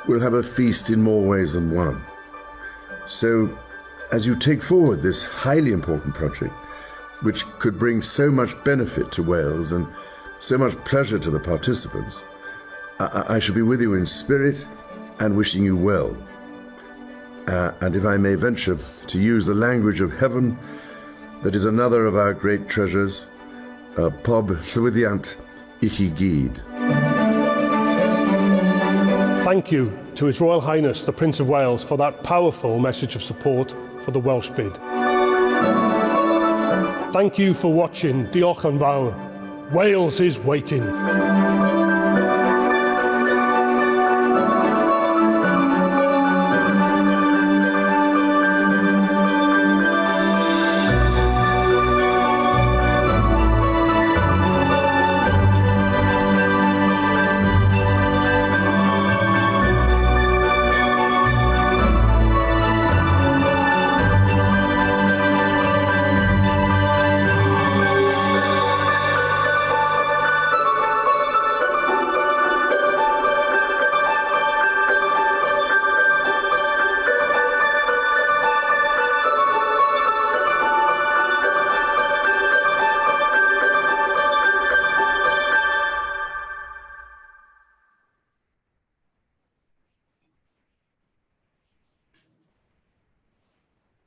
will have a feast in more ways than one. So, as you take forward this highly important project, which could bring so much benefit to Wales and so much pleasure to the participants, I shall be with you in spirit and wishing you well. And if I may venture to use the language of heaven, that is another of our great treasures, Pob Llwyddiant Ichi Gyd. Thank you to His Royal Highness the Prince of Wales for that powerful message of support for the Welsh bid. Thank you for watching. Diolch yn fawr. Wales is waiting.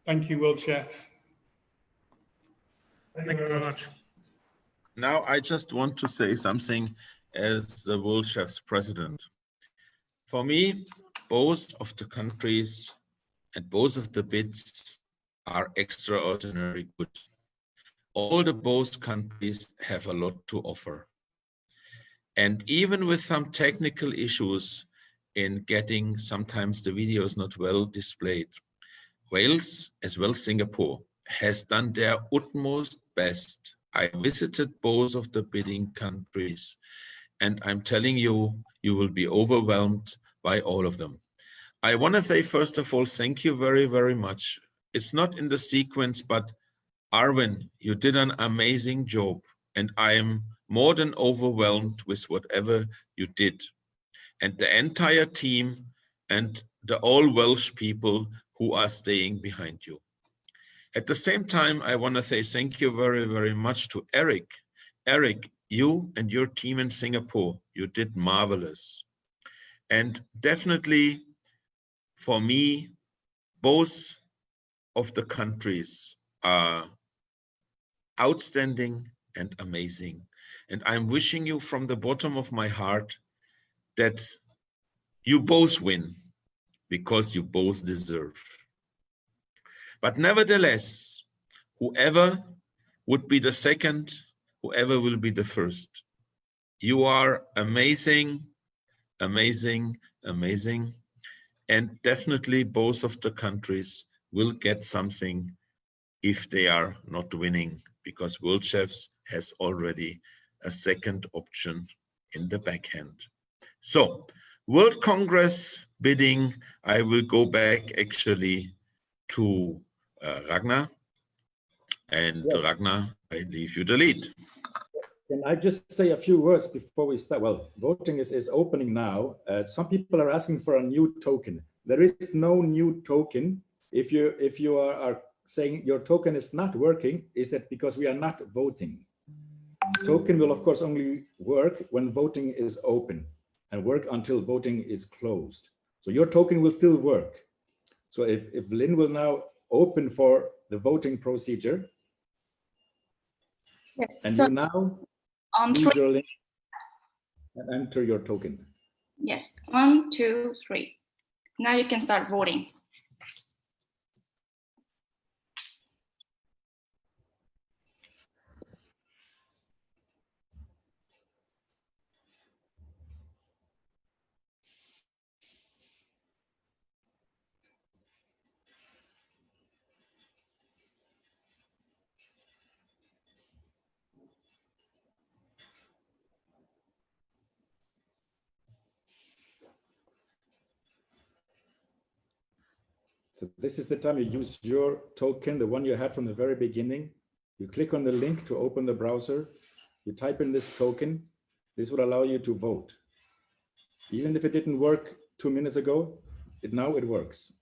Thank you, Worldchefs. Thank you very much. Now, I just want to say something as the Worldchefs president. For me, both of the countries and both of the bids are extraordinary good. All the both countries have a lot to offer. And even with some technical issues in getting sometimes the videos not well displayed, Wales, as well Singapore, has done their utmost best. I visited both of the bidding countries, and I'm telling you, you will be overwhelmed by all of them. I want to say, first of all, thank you very, very much. It's not in the sequence, but Arvin, you did an amazing job, and I am more than overwhelmed with whatever you did. And the entire team and the all Welsh people who are staying behind you. At the same time, I want to say thank you very, very much to Eric. Eric, you and your team in Singapore, you did marvelous. And definitely for me, both of the countries are outstanding and amazing. And I'm wishing you from the bottom of my heart that you both win, because you both deserve. But nevertheless, whoever would be the second, whoever will be the first, you are amazing, amazing, amazing. And definitely both of the countries will get something if they are not winning, because Worldchefs has already a second option in the backhand. So, World Congress bidding, I will go back actually to Ragnar. And Yes. Ragnar, I leave you the lead. Can I just say a few words before we start? Well, voting is opening now. Some people are asking for a new token. There is no new token. If you are saying your token is not working, is that because we are not voting? Token will of course only work when voting is open and work until voting is closed. So your token will still work. So if Lynn will now open for the voting procedure, Yes. and So you now on use three. your link and enter your token. Yes. 1, 2, 3. Now you can start voting. So this is the time you use your token, the one you had from the very beginning. You click on the link to open the browser. You type in this token. This will allow you to vote. Even if it didn't work 2 minutes ago, now it works.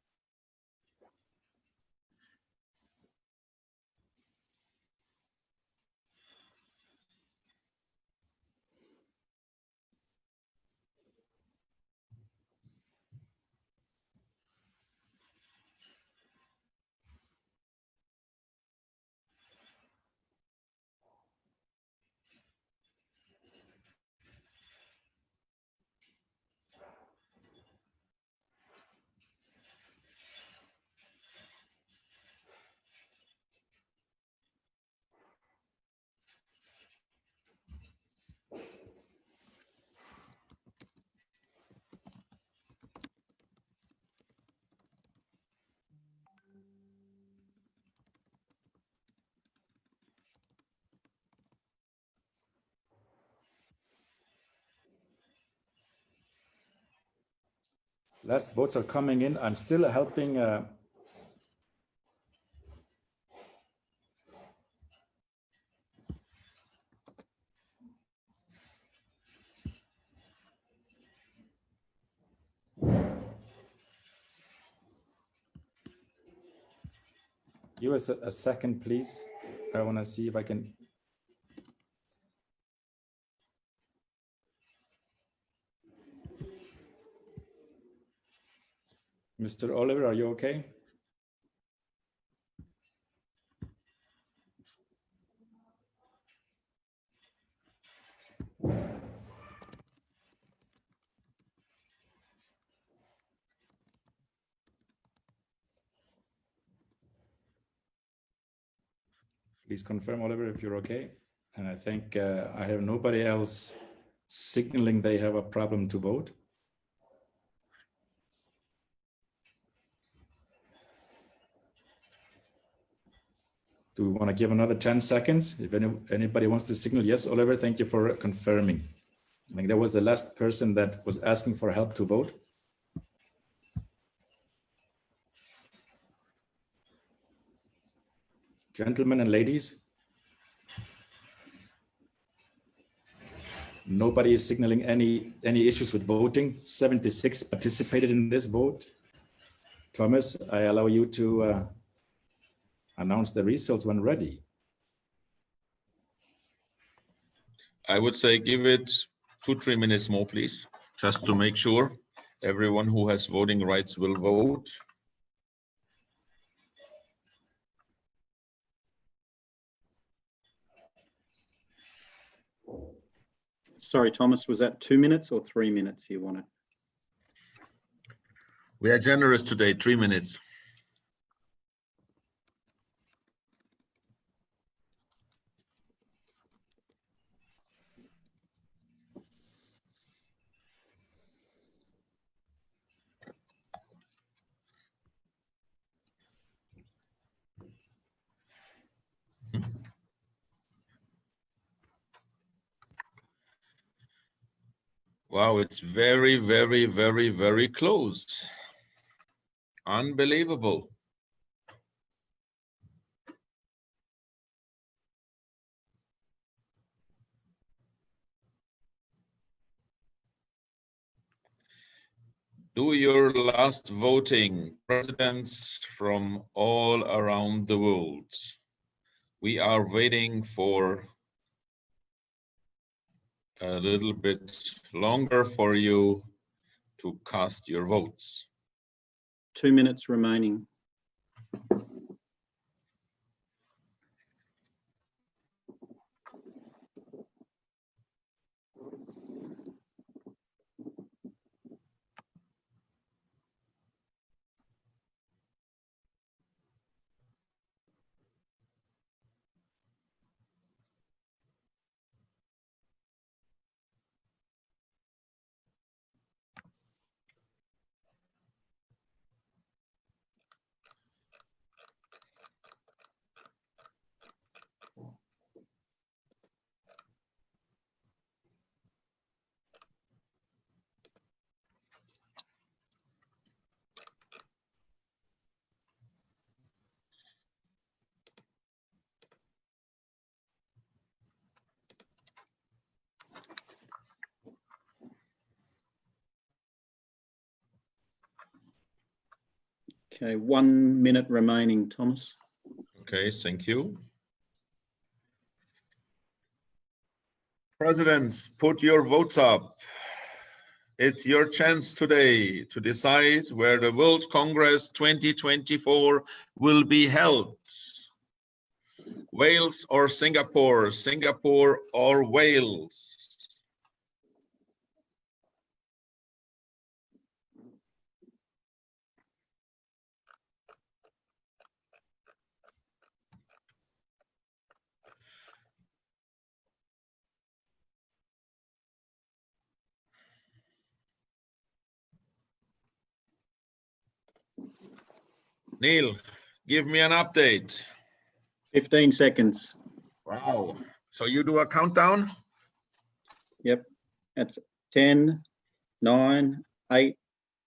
Last votes are coming in. I'm still helping. Give us a second, please. I want to see if I can. Mr. Oliver, are you okay? Please confirm, Oliver, if you're okay. And I think I have nobody else signaling they have a problem to vote. Do we want to give another 10 seconds? If anybody wants to signal, yes, Oliver, thank you for confirming. I think that was the last person that was asking for help to vote. Gentlemen and ladies, nobody is signaling any issues with voting. 76 participated in this vote. Thomas, I allow you to announce the results when ready. I would say give it 2-3 minutes more, please, just to make sure everyone who has voting rights will vote. Sorry, Thomas, was that 2 minutes or 3 minutes you wanted? We are generous today, 3 minutes. Wow, it's very, very, very, very close. Unbelievable. Do your last voting, presidents from all around the world. We are waiting for a little bit longer for you to cast your votes. 2 minutes remaining. Okay, 1 minute remaining, Thomas. Okay, thank you. Presidents, put your votes up. It's your chance today to decide where the World Congress 2024 will be held. Wales or Singapore, Singapore or Wales. Neil, give me an update. 15 seconds. Wow. So you do a countdown? Yep. That's 10, 9, 8,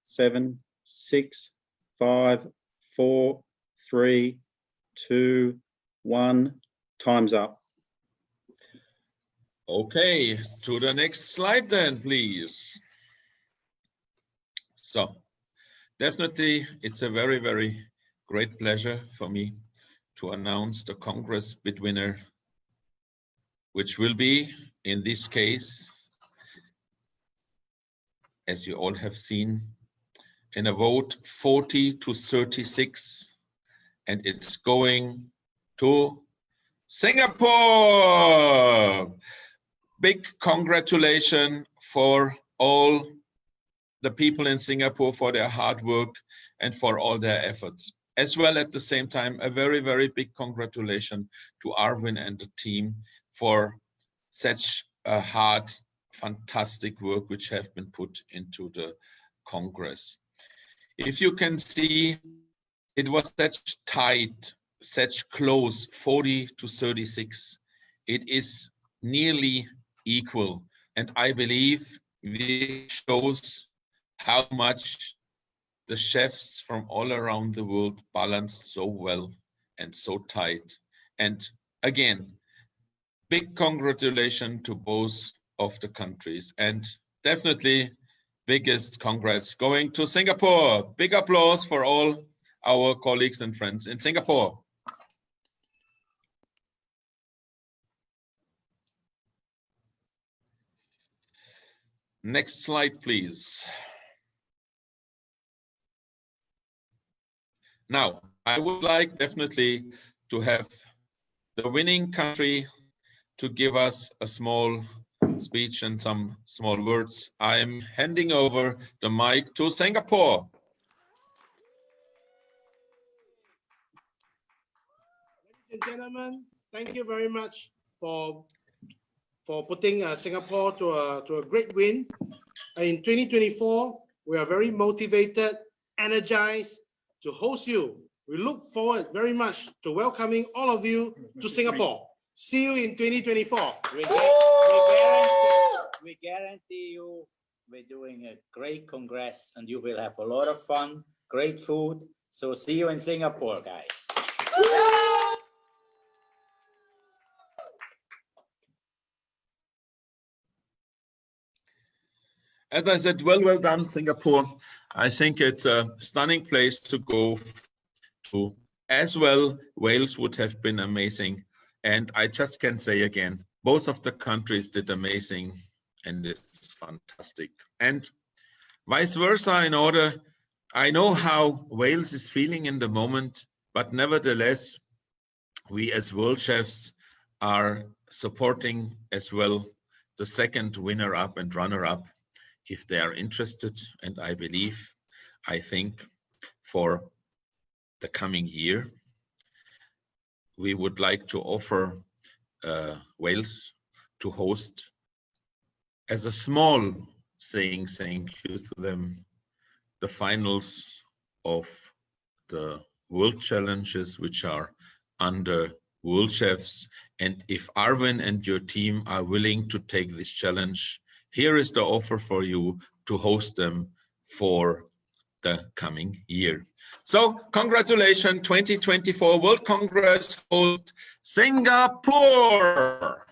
7, 6, 5, 4, 3, 2, 1. Time's up. Okay, to the next slide then, please. So, definitely, it's a very, very great pleasure for me to announce the Congress bid winner, which will be, in this case, as you all have seen, in a vote 40-36, and it's going to Singapore. Big congratulations for all the people in Singapore for their hard work and for all their efforts. As well, at the same time, a very, very big congratulations to Arvin and the team for such a hard, fantastic work which have been put into the Congress. If you can see, it was such tight, such close, 40-36. It is nearly equal, and I believe this shows how much the chefs from all around the world balanced so well and so tight. And again, big congratulations to both of the countries, and definitely biggest congrats going to Singapore. Big applause for all our colleagues and friends in Singapore. Next slide, please. Now, I would like definitely to have the winning country to give us a small speech and some small words. I'm handing over the mic to Singapore. Ladies and gentlemen, thank you very much for putting Singapore to a great win. In 2024, we are very motivated, energized to host you. We look forward very much to welcoming all of you to Singapore. See you in 2024. We guarantee you we're doing a great congress and you will have a lot of fun, great food. So see you in Singapore, guys. As I said, well done, Singapore. I think it's a stunning place to go to. As well, Wales would have been amazing. And I just can say again, both of the countries did amazing, and it's fantastic. And vice versa, in order, I know how Wales is feeling in the moment, but nevertheless, we as Worldchefs are supporting as well the second winner-up and runner-up if they are interested. And I think for the coming year, we would like to offer Wales to host as a small saying thank you to them the finals of the World Challenges, which are under Worldchefs. And if Arvin and your team are willing to take this challenge, here is the offer for you to host them for the coming year. So congratulations, 2024 World Congress host Singapore.